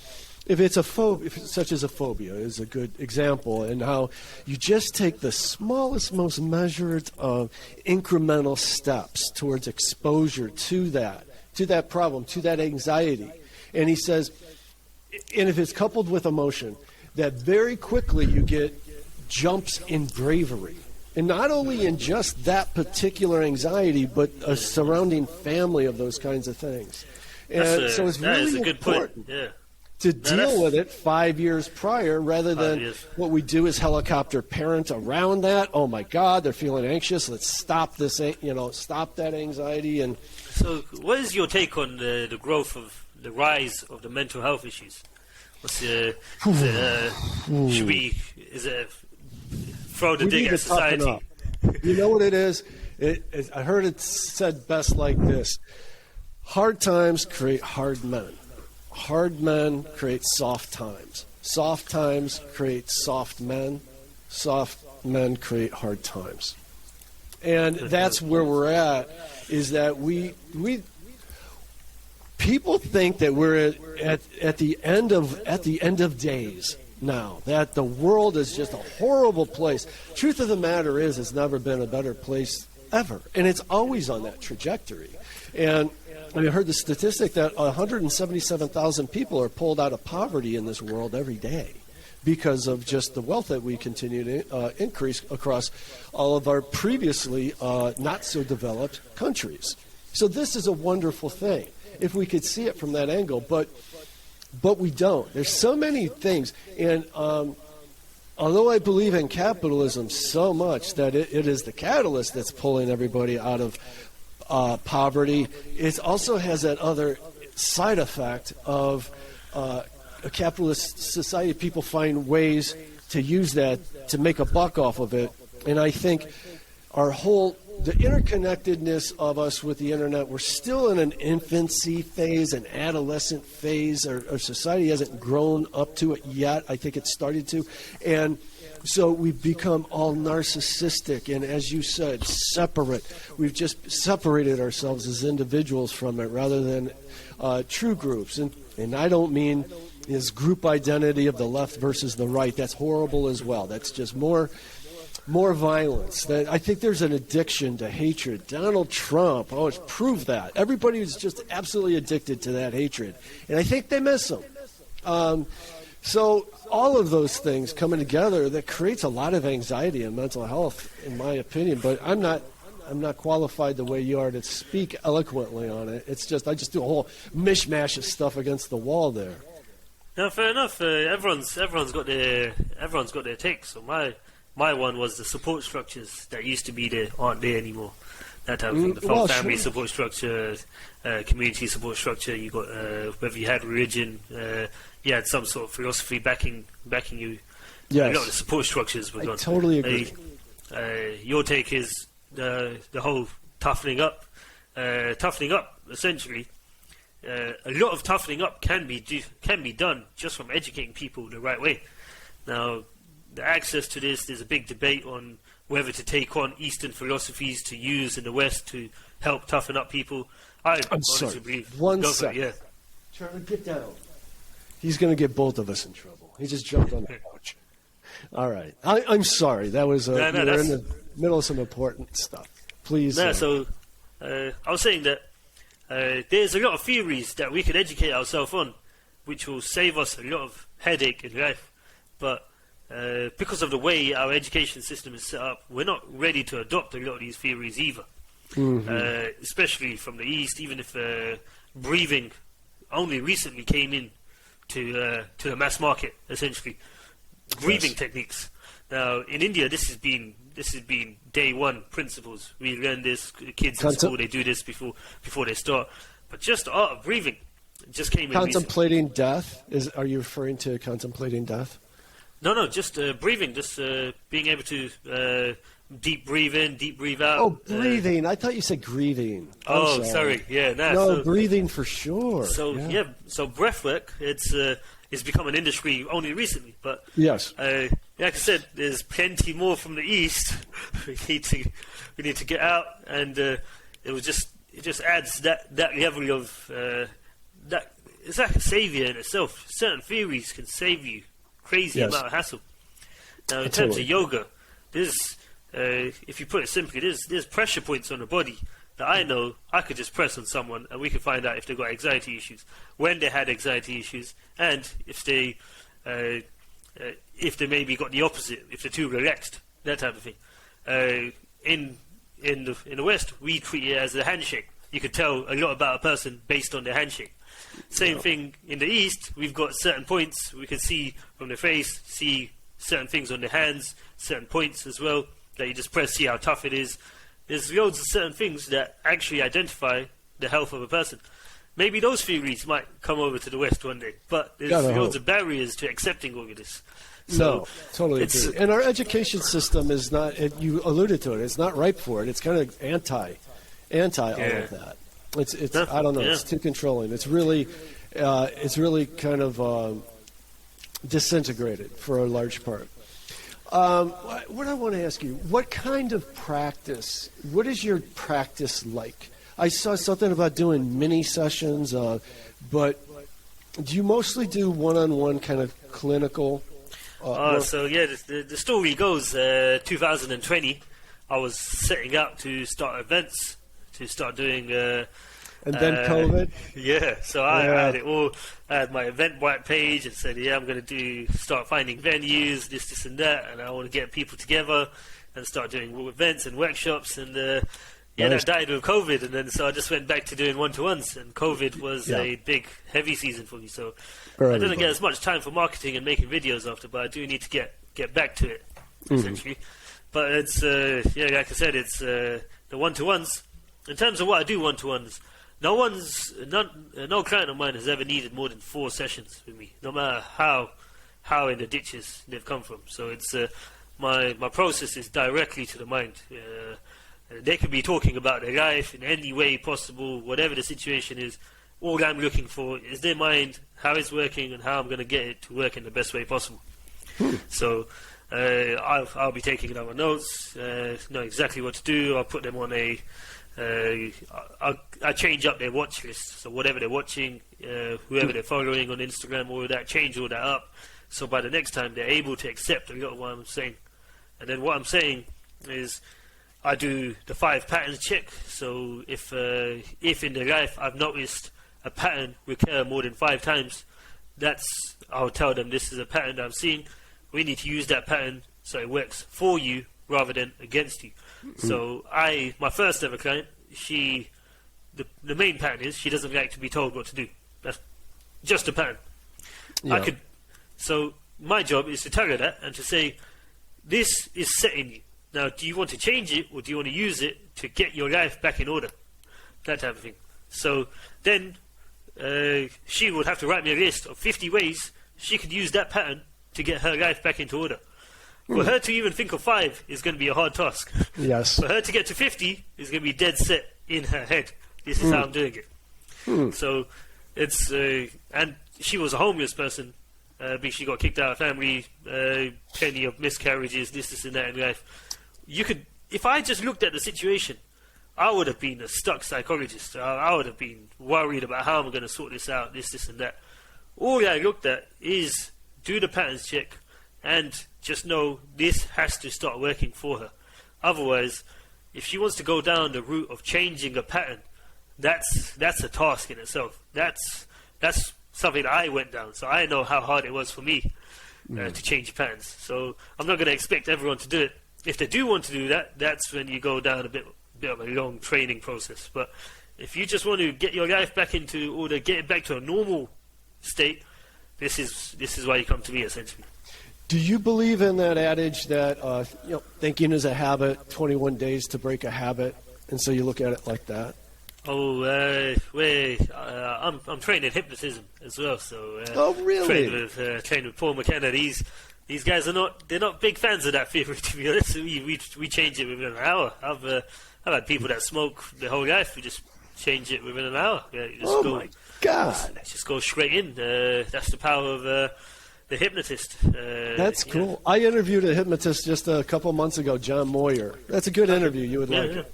if it's a phobia, such as a phobia, is a good example, and how you just take the smallest, most measured incremental steps towards exposure to that problem, to that anxiety. And he says, and if it's coupled with emotion, that very quickly you get jumps in bravery. And not only in just that particular anxiety, but a surrounding family of those kinds of things. And so it's that is really a good important point. Yeah. to deal with it 5 years prior, rather than years. what we do is helicopter parent around that. Oh my God, they're feeling anxious. Let's stop this, stop that anxiety. And So, what is your take on the growth of the rise of the mental health issues? What's is it throw the we dig need at to toughen society? up. You know what it is? I heard it said best like this: hard times create hard men. Hard men create soft times. Soft times create soft men. Soft men create hard times. And that's where we're at, is that we people think that we're at the end of days now, that the world is just a horrible place. Truth of the matter is, it's never been a better place ever, and it's always on that trajectory. And I heard the statistic that 177,000 people are pulled out of poverty in this world every day because of just the wealth that we continue to increase across all of our previously not so developed countries. So this is a wonderful thing if we could see it from that angle, but we don't. There's so many things, and although I believe in capitalism so much that it is the catalyst that's pulling everybody out of poverty, it also has that other side effect of a capitalist society. People find ways to use that to make a buck off of it, and I think the interconnectedness of us with the internet, we're still in an infancy phase, an adolescent phase. Our society hasn't grown up to it yet. I think it's started to. And so we've become all narcissistic and, as you said, separate. We've just separated ourselves as individuals from it rather than true groups. And I don't mean this group identity of the left versus the right. That's horrible as well. That's just more more violence. That I think there's an addiction to hatred. Donald Trump always proved that. Everybody was just absolutely addicted to that hatred, and I think they miss him. So all of those things coming together, that creates a lot of anxiety and mental health, in my opinion. But I'm not qualified the way you are to speak eloquently on it. It's just I just do a whole mishmash of stuff against the wall there. No, fair enough. Everyone's got their take. So my one was the support structures that used to be there aren't there anymore. That type of thing. The family support structure, community support structure. You got whether you had religion, you had some sort of philosophy backing you. Yes. A lot of the support strucures were gone. I totally agree. Your take is the whole toughening up. Essentially, a lot of toughening up can be done just from educating people the right way. Now, the access to this, there's a big debate on whether to take on Eastern philosophies to use in the West to help toughen up people. I honestly believe. One second. Yeah. Charlie, get down. He's going to get both of us in trouble. He just jumped on the couch. All right. I'm sorry. That was we're in the middle of some important stuff. Please. No, so I was saying that there's a lot of theories that we could educate ourselves on, which will save us a lot of headache in life. But because of the way our education system is set up, we're not ready to adopt a lot of these theories either. Mm-hmm. Especially from the East, even if breathing only recently came in to the mass market, essentially. Breathing techniques. Now, in India, this has been day one principles. We learn this, kids in school, they do this before they start. But just the art of breathing just came in. Contemplating death? Are you referring to contemplating death? No, just breathing, just being able to deep breathe in, deep breathe out. Oh, breathing. I thought you said grieving. Oh, sorry. Yeah, no, breathing for sure. So, so breathwork, it's become an industry only recently. But yes, like I said, there's plenty more from the East. we need to get out, and it just adds that level of that. It's like a savior in itself. Certain theories can save you crazy amount of hassle. Now, in terms of yoga, there's if you put it simply, there's pressure points on the body that I know I could just press on someone and we could find out if they've got anxiety issues, when they had anxiety issues, and if they maybe got the opposite, if they're too relaxed, that type of thing. In the West, we treat it as a handshake. You could tell a lot about a person based on their handshake. Same thing in the East. We've got certain points we can see from their face, see certain things on their hands, certain points as well that you just press, see how tough it is. There's loads of certain things that actually identify the health of a person. Maybe those theories might come over to the West one day, but there's loads of barriers to accepting all of this. So no, totally agree. And our education system is not, you alluded to it, it's not ripe for it. It's kind of anti all of that. It's I don't know, it's too controlling. It's really kind of disintegrated for a large part. What I want to ask you, what kind of practice, what is your practice like? I saw something about doing mini sessions, but do you mostly do one-on-one kind of clinical? The story goes, 2020, I was setting out to start events, to start doing... and then COVID? Yeah, so I had it all. I had my Eventbrite page and said, I'm going to start finding venues, this and that, and I want to get people together and start doing events and workshops. And that died with COVID, and then so I just went back to doing one-to-ones, and COVID was a big, heavy season for me. So I didn't get as much time for marketing and making videos after, but I do need to get back to it, essentially. But it's, like I said, it's the one-to-ones. In terms of what I do one-to-ones, no client of mine has ever needed more than 4 sessions with me, no matter how in the ditches they've come from. So it's my process is directly to the mind. They could be talking about their life in any way possible, whatever the situation is. All I'm looking for is their mind, how it's working, and how I'm going to get it to work in the best way possible. So I'll be taking down my notes, know exactly what to do. I'll put them on I change up their watch list, so whatever they're watching, whoever they're following on Instagram, all of that, change all that up, so by the next time they're able to accept a lot of what I'm saying. And then what I'm saying is, I do the 5 patterns check. So if in the life I've noticed a pattern recur more than 5 times, I'll tell them this is a pattern that I'm seeing. We need to use that pattern so it works for you rather than against you. So my first ever client, the main pattern is she doesn't like to be told what to do. That's just a pattern. Yeah. So my job is to tell her that and to say, this is set in you. Now, do you want to change it, or do you want to use it to get your life back in order? That type of thing. So then she would have to write me a list of 50 ways she could use that pattern to get her life back into order. For her to even think of 5 is going to be a hard task. Yes. For her to get to 50 is going to be dead set in her head. This is how I'm doing it. So it's and she was a homeless person because she got kicked out of family, plenty of miscarriages, this and that in life. If I just looked at the situation, I would have been a stuck psychologist. I would have been worried about how I'm going to sort this out, this and that. All I looked at is do the patterns check and just know this has to start working for her. Otherwise, if she wants to go down the route of changing a pattern, that's a task in itself. That's something that I went down, so I know how hard it was for me to change patterns. So I'm not going to expect everyone to do it. If they do want to do that, that's when you go down a bit of a long training process. But if you just want to get your life back into order, get it back to a normal state, this is why you come to me, essentially. Do you believe in that adage that thinking is a habit, 21 days to break a habit, and so you look at it like that? Oh, I'm trained in hypnotism as well. So oh, really? Trained with Paul McKenna. These guys they're not big fans of that theory, to be honest. We change it within an hour. I've had people that smoke their whole life who just change it within an hour. Yeah, my God! Just go straight in. That's the power of the hypnotist. That's cool. I interviewed a hypnotist just a couple months ago, John Moyer. That's a good interview. You would like it.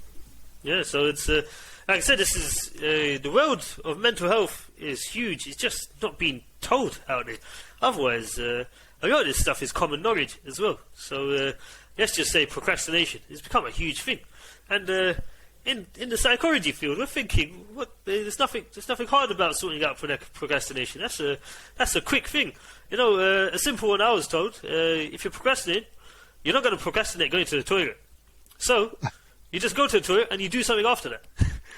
Yeah, so it's like I said, this is the world of mental health is huge. It's just not being told out there. Otherwise, a lot of this stuff is common knowledge as well. So let's just say procrastination has become a huge thing, and in the psychology field, we're thinking, there's nothing hard about sorting out procrastination. That's a quick thing. A simple one I was told: if you're procrastinating, you're not going to procrastinate going to the toilet. So you just go to the toilet and you do something after that.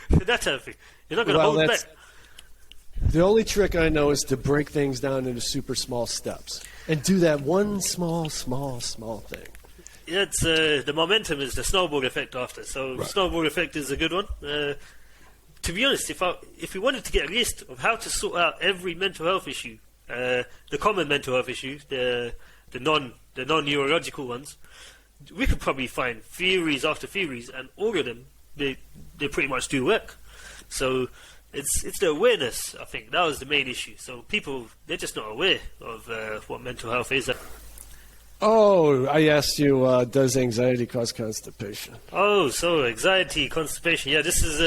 That type of thing. You're not going to hold back. The only trick I know is to break things down into super small steps and do that one small thing. Yeah, it's the momentum is the snowball effect after. So right. Snowball effect is a good one. To be honest, if we wanted to get a list of how to sort out every mental health issue, the common mental health issues, the non-neurological ones, we could probably find theories after theories, and all of them they pretty much do work. So it's the awareness. I think that was the main issue. So people, they're just not aware of what mental health is. Oh, I asked you, does anxiety cause constipation? Oh, so anxiety, constipation. Yeah, this is.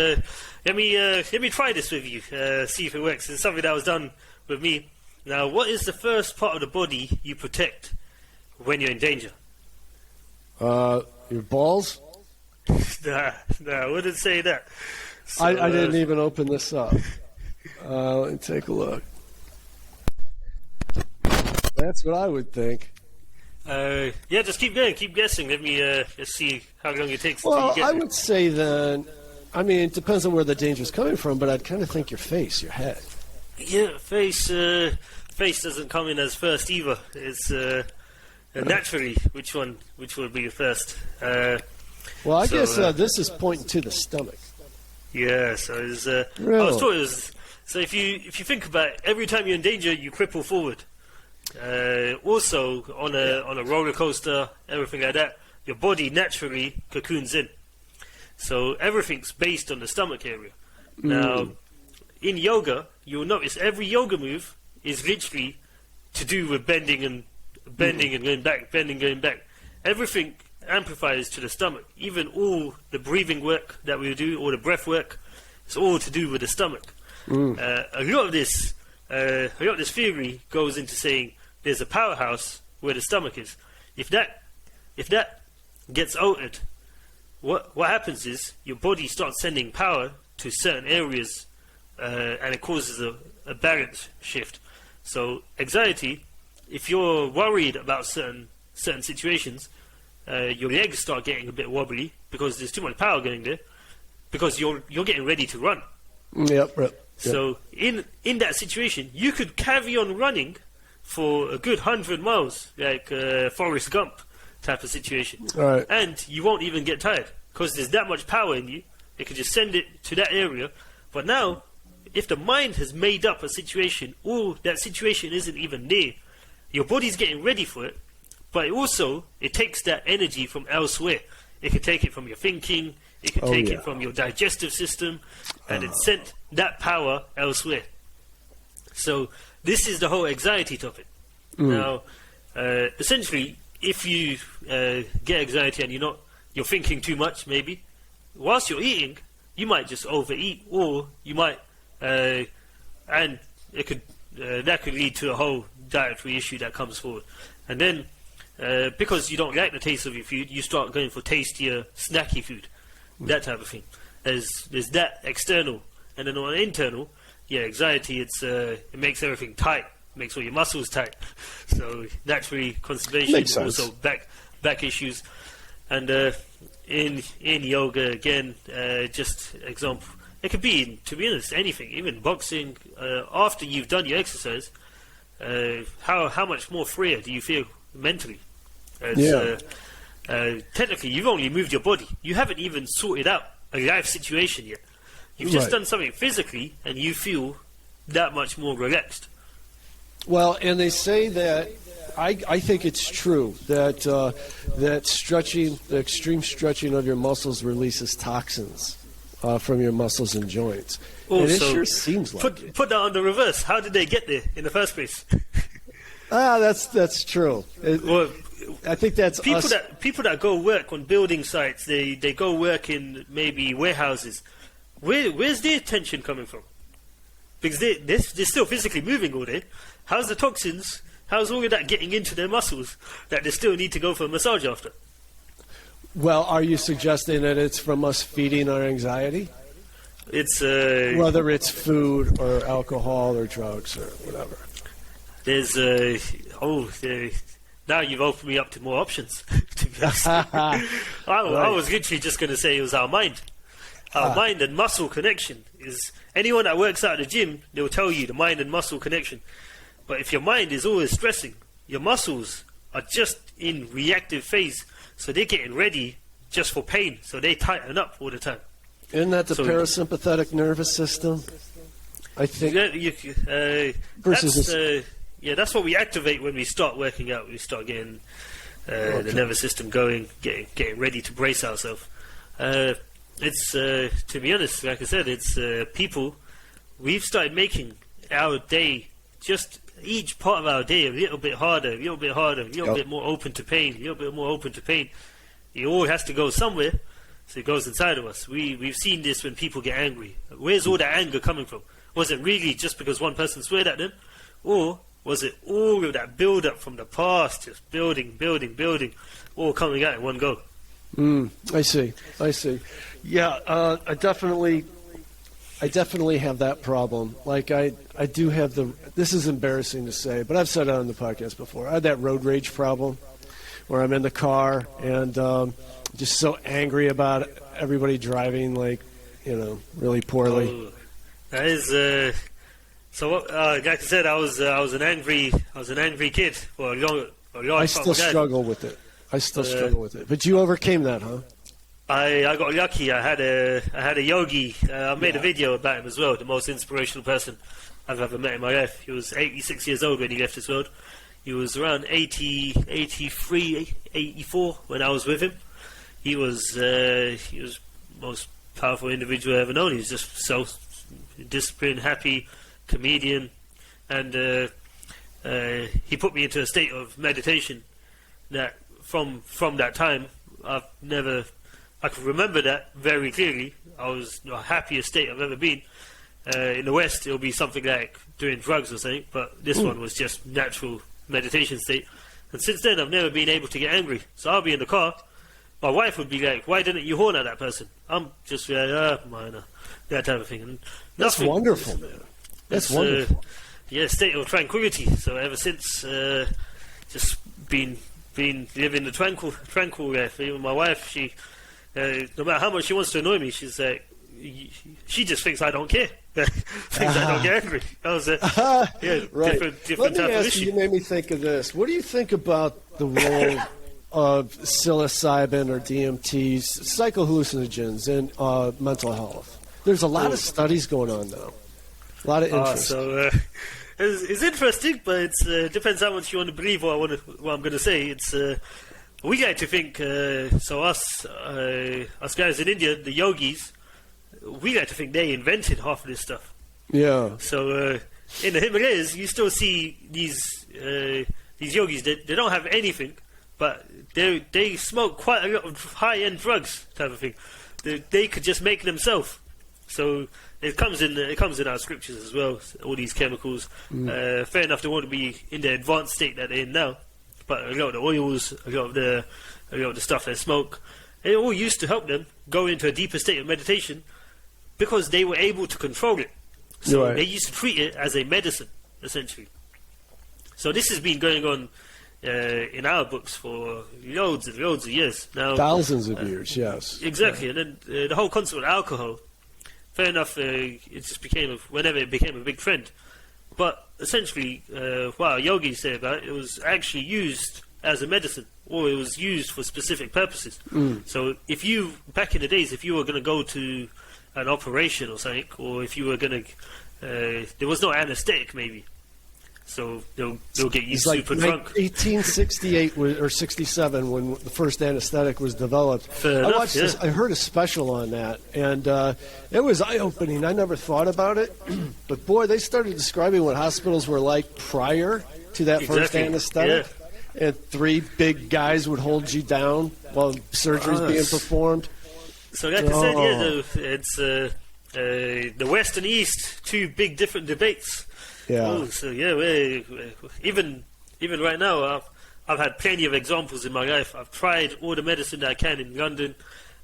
Let me try this with you. See if it works. It's something that was done with me. Now, what is the first part of the body you protect when you're in danger? Your balls? Nah, I wouldn't say that. So, I didn't even open this up. Let me take a look. That's what I would think. Yeah, just keep going, keep guessing. Let me just see how long it takes. Well, to get I would say then, I mean, it depends on where the danger's coming from, but I'd kind of think your face, your head. Yeah, face doesn't come in as first either. It's naturally, which would be your first? Well, I guess this is pointing to the stomach. Yeah, so it's, really? I was taught it was, so if you think about it, every time you're in danger, you cripple forward. Also, on a roller coaster, everything like that, your body naturally cocoons in. So everything's based on the stomach area. Now, in yoga, you'll notice every yoga move is literally to do with bending and going back, bending, going back. Everything amplifies to the stomach. Even all the breathing work that we do, all the breath work, it's all to do with the stomach. A lot of this theory goes into saying there's a powerhouse where the stomach is. If that gets altered, what happens is your body starts sending power to certain areas, and it causes a balance shift. So anxiety, if you're worried about certain situations, your legs start getting a bit wobbly because there's too much power going there, because you're getting ready to run. Yep. So in that situation, you could carry on running for a good 100 miles, like Forrest Gump type of situation. All right. And you won't even get tired because there's that much power in you. It could just send it to that area. But now, if the mind has made up a situation, or that situation isn't even near, your body's getting ready for it, but it takes that energy from elsewhere. It can take it from your thinking, it can take it from your digestive system, and it sent that power elsewhere. So this is the whole anxiety topic. Now, essentially, if you get anxiety and you're thinking too much, maybe, whilst you're eating, you might just overeat, or you might, and it could that could lead to a whole dietary issue that comes forward. And then, because you don't like the taste of your food, you start going for tastier, snacky food, that type of thing. There's that external, and then on internal, anxiety. It makes everything tight, makes all your muscles tight. So naturally, constipation, also back issues, and in yoga again, just example. It could be, to be honest, anything, even boxing. After you've done your exercise, how much more freer do you feel mentally? Technically, you've only moved your body. You haven't even sorted out a life situation yet. You've just done something physically, and you feel that much more relaxed. Well, and they say that, I think it's true, that stretching, the extreme stretching of your muscles releases toxins from your muscles and joints. And it sure seems like it. Put that on the reverse. How did they get there in the first place? That's true. I think that's people that go work on building sites. They go work in maybe warehouses. Where's their tension coming from? Because they're still physically moving all day. How's the toxins? How's all of that getting into their muscles that they still need to go for a massage after? Well, are you suggesting that it's from us feeding our anxiety? It's whether it's food or alcohol or drugs or whatever. There's now you've opened me up to more options. To be honest. I was literally just going to say it was our mind. Our mind and muscle connection is anyone that works out at the gym, they'll tell you the mind and muscle connection. But if your mind is always stressing, your muscles are just in reactive phase, so they're getting ready just for pain, so they tighten up all the time. Isn't that the parasympathetic nervous system? I think. That's what we activate when we start working out. We start getting the nervous system going, getting ready to brace ourselves. It's to be honest, like I said, it's people. We've started making our day, just each part of our day, a little bit harder, a little bit more open to pain, a little bit more open to pain. It all has to go somewhere, so it goes inside of us. We've seen this when people get angry. Where's all that anger coming from? Was it really just because one person sweared at them, or was it all of that build-up from the past, just building, all coming out in one go? I see. Yeah, I definitely have that problem. Like I do have this is embarrassing to say, but I've said it on the podcast before. I had that road rage problem where I'm in the car and just so angry about everybody driving really poorly. Oh, that is like I said, I was an angry kid for a long time. I still struggle with it. But you overcame that, huh? I got lucky. I had a yogi. I made a video about him as well. The most inspirational person I've ever met in my life. He was 86 years old when he left this world. He was around 83, 84 when I was with him. He was the most powerful individual I've ever known. He was just self-disciplined, happy comedian, and he put me into a state of meditation that from that time I could remember that very clearly. I was the happiest state I've ever been. In the West, it'll be something like doing drugs or something, but this one was just natural meditation state. And since then, I've never been able to get angry. So I'll be in the car, my wife would be like, "Why didn't you horn at that person?" I'm just like, minor, that type of thing. And That's wonderful, man. That's wonderful. State of tranquility. So ever since, just been living the tranquil life. Even my wife, she, no matter how much she wants to annoy me, she's like, she just thinks I don't care. Thinks I don't get angry. I was right. different Let me type of ask issue. you made me think of this. What do you think about the role of psilocybin or DMTs, psychohallucinogens, in mental health? There's a lot of studies going on now. A lot of interest. It's interesting, but it depends how much you want to believe what I'm going to say. It's we like to think. So us guys in India, the yogis, we like to think they invented half of this stuff. Yeah. So in the Himalayas, you still see these yogis. They don't have anything, but they smoke quite a lot of high-end drugs, type of thing. They could just make themselves. So it comes in our scriptures as well. All these chemicals. Fair enough, they won't be in the advanced state that they're in now, but a lot of the oils, a lot of the stuff they smoke, it all used to help them go into a deeper state of meditation because they were able to control it. So right. They used to treat it as a medicine, essentially. So this has been going on in our books for loads and loads of years now. Thousands of years, yes. Exactly, yeah. And then the whole concept of alcohol. Fair enough, it just whenever it became a big trend. But essentially, what our yogis say about it, it was actually used as a medicine, or it was used for specific purposes. So back in the days, if you were going to go to an operation or something, or if you were going to, there was no anesthetic maybe. So they'll get you super drunk. 1868 or 67 when the first anesthetic was developed. I heard a special on that, and it was eye-opening. I never thought about it, but boy, they started describing what hospitals were like prior to that first anesthetic. Yeah. And 3 big guys would hold you down while surgery's being performed. So like I said, it's the West and East, 2 big different debates. Yeah. Even right now, I've had plenty of examples in my life. I've tried all the medicine that I can in London.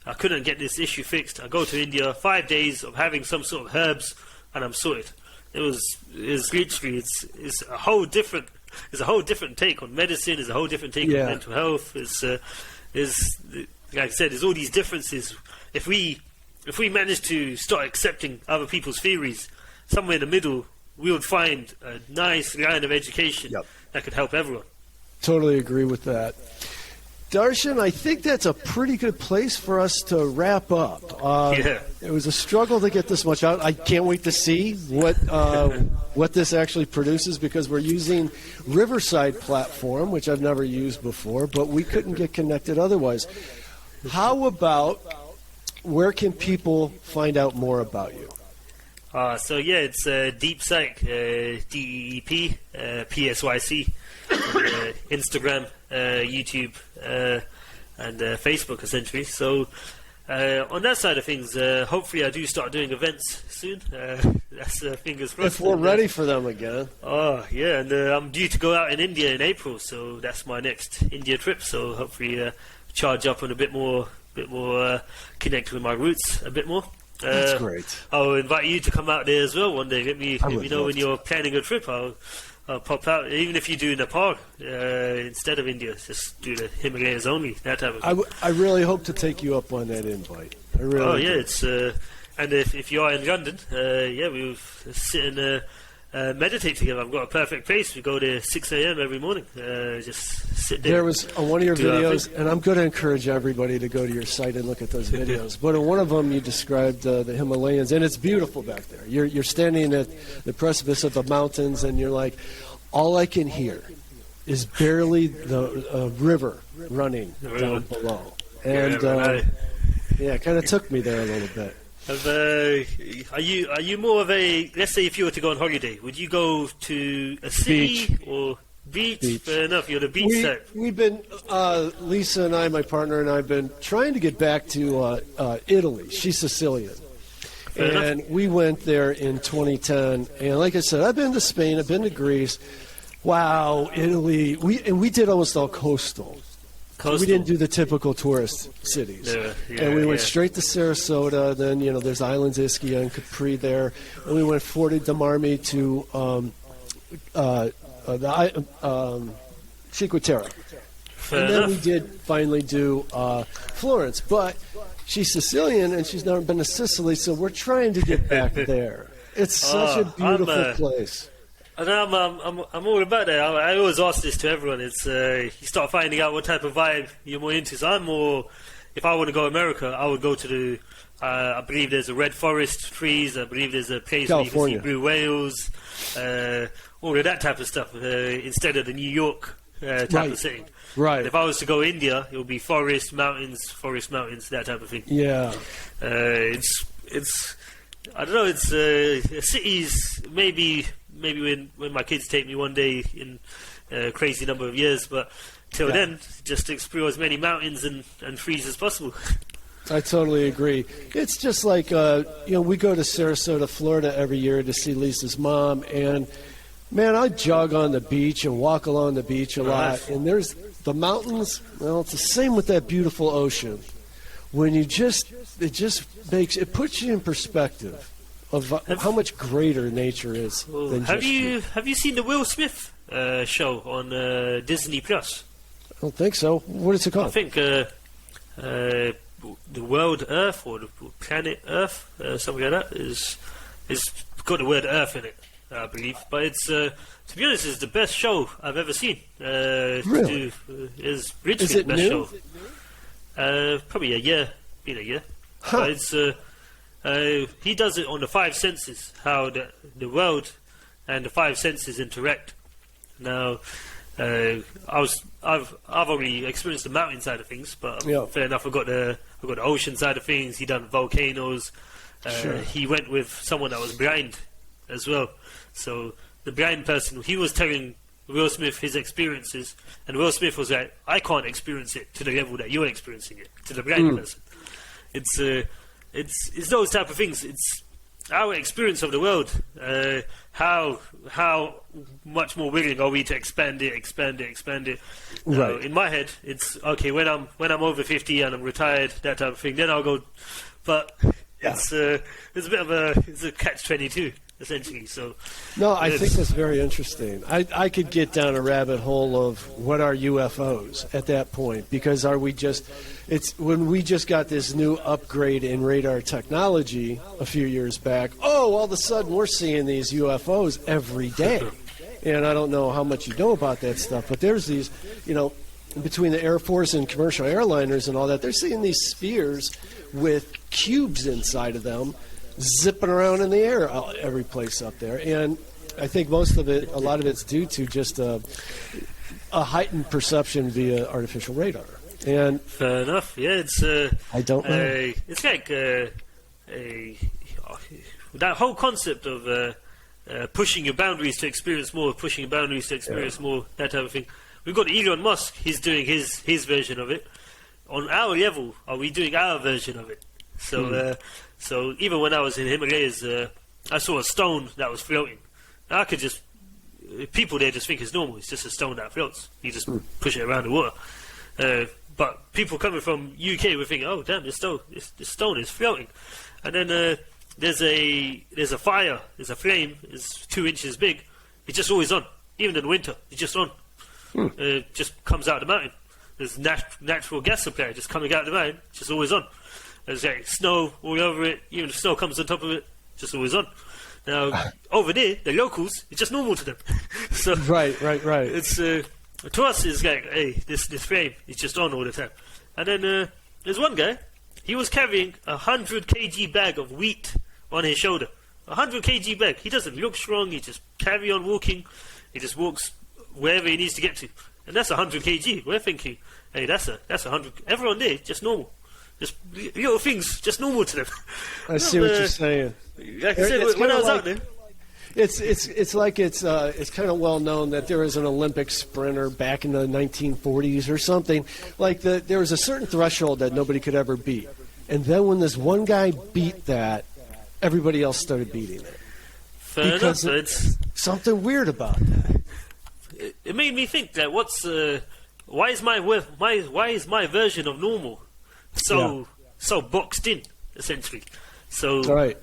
I couldn't get this issue fixed. I go to India, 5 days of having some sort of herbs, and I'm sorted. It's literally it's a whole different take on medicine. It's a whole different take on mental health. It's like I said, there's all these differences. If we manage to start accepting other people's theories, somewhere in the middle, we would find a nice line of education that could help everyone. Totally agree with that. Darshan, I think that's a pretty good place for us to wrap up. It was a struggle to get this much out. I can't wait to see what this actually produces, because we're using Riverside platform, which I've never used before, but we couldn't get connected otherwise. How about, where can people find out more about you? It's Deep Psych, DEEP, PSYC, Instagram, YouTube, and Facebook, essentially. So on that side of things, hopefully I do start doing events soon. That's fingers crossed. If we're ready for them again. Oh, yeah, and I'm due to go out in India in April, so that's my next India trip. So hopefully charge up on a bit more connect with my roots a bit more. That's great. I'll invite you to come out there as well one day. Let me know when you're planning a trip. I'll pop out, even if you do Nepal instead of India. Just do the Himalayas only, that type of thing. I really hope to take you up on that invite. I really do. It's and if you are in London, we'll sit and meditate together. I've got a perfect place. We go there 6 a.m. every morning. Just sit there. There was one of your videos, and I'm going to encourage everybody to go to your site and look at those videos. But in one of them, you described the Himalayas, and it's beautiful back there. You're standing at the precipice of the mountains, and you're like, all I can hear is barely the river running down below. And it kind of took me there a little bit. Are you more of a, let's say if you were to go on holiday, would you go to a city or beach? Fair enough, you're the beach type. We've been, Lisa and I, my partner and I, have been trying to get back to Italy. She's Sicilian. And we went there in 2010. And like I said, I've been to Spain, I've been to Greece. Wow, Italy. We did almost all coastal. Coastal. We didn't do the typical tourist cities. And we went straight to Sarasota. Then, there's islands Ischia and Capri there. And we went Forte dei Marmi to Cinque Terre. And then we did finally do Florence. But she's Sicilian, and she's never been to Sicily, so we're trying to get back there. It's such a beautiful place. And I'm all about that. I always ask this to everyone. It's you start finding out what type of vibe you're more into. So I'm more, if I want to go to America, I would go to the, I believe there's a red forest trees. I believe there's a place California. where you can see blue whales, all of that type of stuff, instead of the New York type of setting. Right. And if I was to go India, it would be forest, mountains, that type of thing. Yeah. It's I don't know. It's cities. Maybe when my kids take me one day in a crazy number of years, but till then, just explore as many mountains and trees as possible. I totally agree. It's just like we go to Sarasota, Florida every year to see Lisa's mom, and man, I jog on the beach and walk along the beach a lot, and there's the mountains. Well, it's the same with that beautiful ocean. When it just puts you in perspective of how much greater nature is. Than have you seen the Will Smith show on Disney Plus? I don't think so. What is it called? I think the World Earth or the Planet Earth, something like that, is got the word Earth in it, I believe. But it's to be honest, it's the best show I've ever seen. Really? Is literally Is it the best new? show. Probably a year, been a year. Huh. But it's he does it on the five senses, how the world and the five senses interact. Now, I've already experienced the mountain side of things, but fair enough. I've got the ocean side of things. He done volcanoes. Sure. He went with someone that was blind as well. So the blind person, he was telling Will Smith his experiences, and Will Smith was like, "I can't experience it to the level that you're experiencing it." To the blind person, it's those type of things. It's our experience of the world. How much more willing are we to expand it? Right. In my head, it's okay when I'm over 50 and I'm retired, that type of thing. Then I'll go. But it's a bit of a catch-22 essentially. So no, I think that's very interesting. I could get down a rabbit hole of what are UFOs at that point, because it's when we just got this new upgrade in radar technology a few years back. Oh, all of a sudden we're seeing these UFOs every day. And I don't know how much you know about that stuff, but there's these, between the Air Force and commercial airliners and all that, they're seeing these spheres with cubes inside of them zipping around in the air every place up there. And I think a lot of it's due to just a heightened perception via artificial radar. And fair enough. Yeah, it's I don't know. It's like that whole concept of pushing your boundaries to experience more, that type of thing. We've got Elon Musk. He's doing his version of it. On our level, are we doing our version of it? So, so even when I was in Himalayas, I saw a stone that was floating. I could people there just think it's normal. It's just a stone that floats. You just push it around the water. But people coming from UK were thinking, "Oh, damn, this stone is floating." And then there's a fire, there's a flame, it's 2 inches big. It's just always on, even in winter. It's just on. Just comes out of the mountain. There's natural gas supply just coming out of the mountain. It's just always on. There's like snow all over it. Even if snow comes on top of it, just always on. Now over there, the locals, it's just normal to them. So right. It's to us, it's like, hey, this flame is just on all the time. And then there's one guy. He was carrying 100 kg bag of wheat on his shoulder. 100 kg bag. He doesn't look strong. He just carry on walking. He just walks wherever he needs to get to. And that's 100 kg. We're thinking, hey, that's 100. Everyone there, just normal. Just little things, just normal to them. I see what you're saying. Like I said, when I was out there. It's like it's kind of well known that there was an Olympic sprinter back in the 1940s or something. Like there was a certain threshold that nobody could ever beat, and then when this one guy beat that, everybody else started beating it. Fair enough. So it's something weird about that. It made me think that what's why is my version of normal so boxed in, essentially? So Right.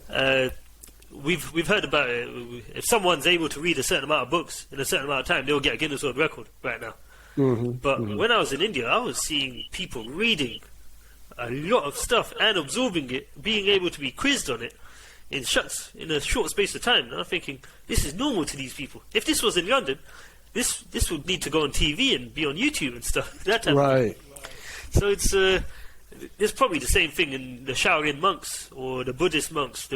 We've heard about it. If someone's able to read a certain amount of books in a certain amount of time, they'll get a Guinness World Record right now. But when I was in India, I was seeing people reading a lot of stuff and absorbing it, being able to be quizzed on it in a short space of time. And I'm thinking, this is normal to these people. If this was in London, this would need to go on TV and be on YouTube and stuff. That type Right. of thing. So it's probably the same thing in the Shaolin monks or the Buddhist monks.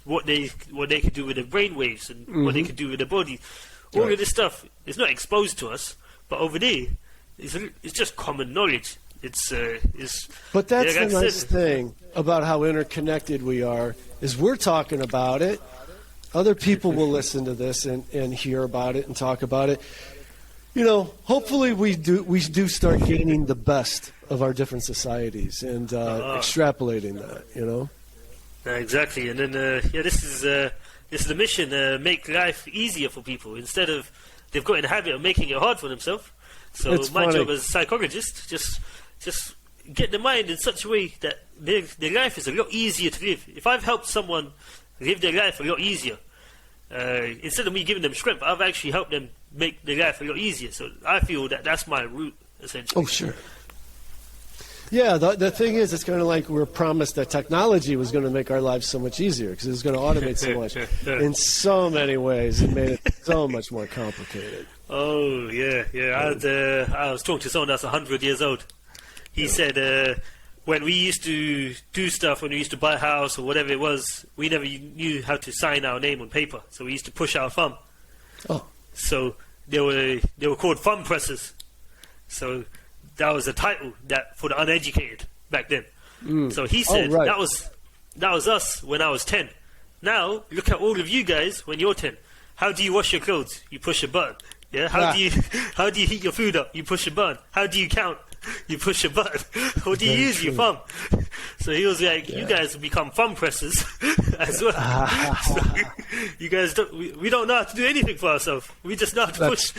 What they could do with their brainwaves and what they could do with their body. All of this stuff is not exposed to us, but over there, it's just common knowledge. But that's the nice thing about how interconnected we are, is we're talking about it. Other people will listen to this and hear about it and talk about it. You know, hopefully we do start gaining the best of our different societies and extrapolating that, you know? Exactly. And then, this is the mission, make life easier for people. Instead of, they've got in the habit of making it hard for themselves. So It's my funny. job as a psychologist, just get the mind in such a way that their life is a lot easier to live. If I've helped someone live their life a lot easier, instead of me giving them strength, I've actually helped them make their life a lot easier. So I feel that that's my route, essentially. Oh, sure. Yeah, the thing is, it's kind of like we're promised that technology was going to make our lives so much easier because it was going to automate so much. In so many ways, it made it so much more complicated. Oh, yeah. I was talking to someone that's 100 years old. He said when we used to do stuff, when we used to buy a house or whatever it was, we never knew how to sign our name on paper. So we used to push our thumb. Oh. So they were called thumb presses. So that was a title that for the uneducated back then. So he said right. that was us when I was 10. Now look at all of you guys when you're 10. How do you wash your clothes? You push a button. Yeah. How do you heat your food up? You push a button. How do you count? You push a button. Or do you use your thumb? So he was like, you guys will become thumb presses as well. So you guys we don't know how to do anything for ourselves. We just know how to push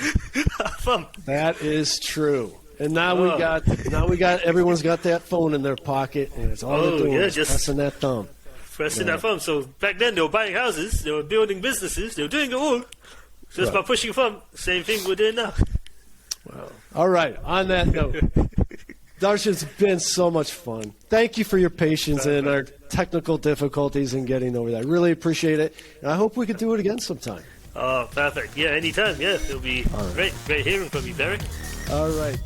our thumb. That is true. And now we got everyone's got that phone in their pocket, and it's all they're doing is just pressing that thumb. Pressing that thumb. So back then they were buying houses, they were building businesses, they were doing it all just by pushing a thumb. Same thing we're doing now. Wow. All right. On that note, Darshan, it's been so much fun. Thank you for your patience and our technical difficulties in getting over that. I really appreciate it, and I hope we could do it again sometime. Oh, perfect. Yeah, anytime. Yeah, it'll be great hearing from you, Barry. All right.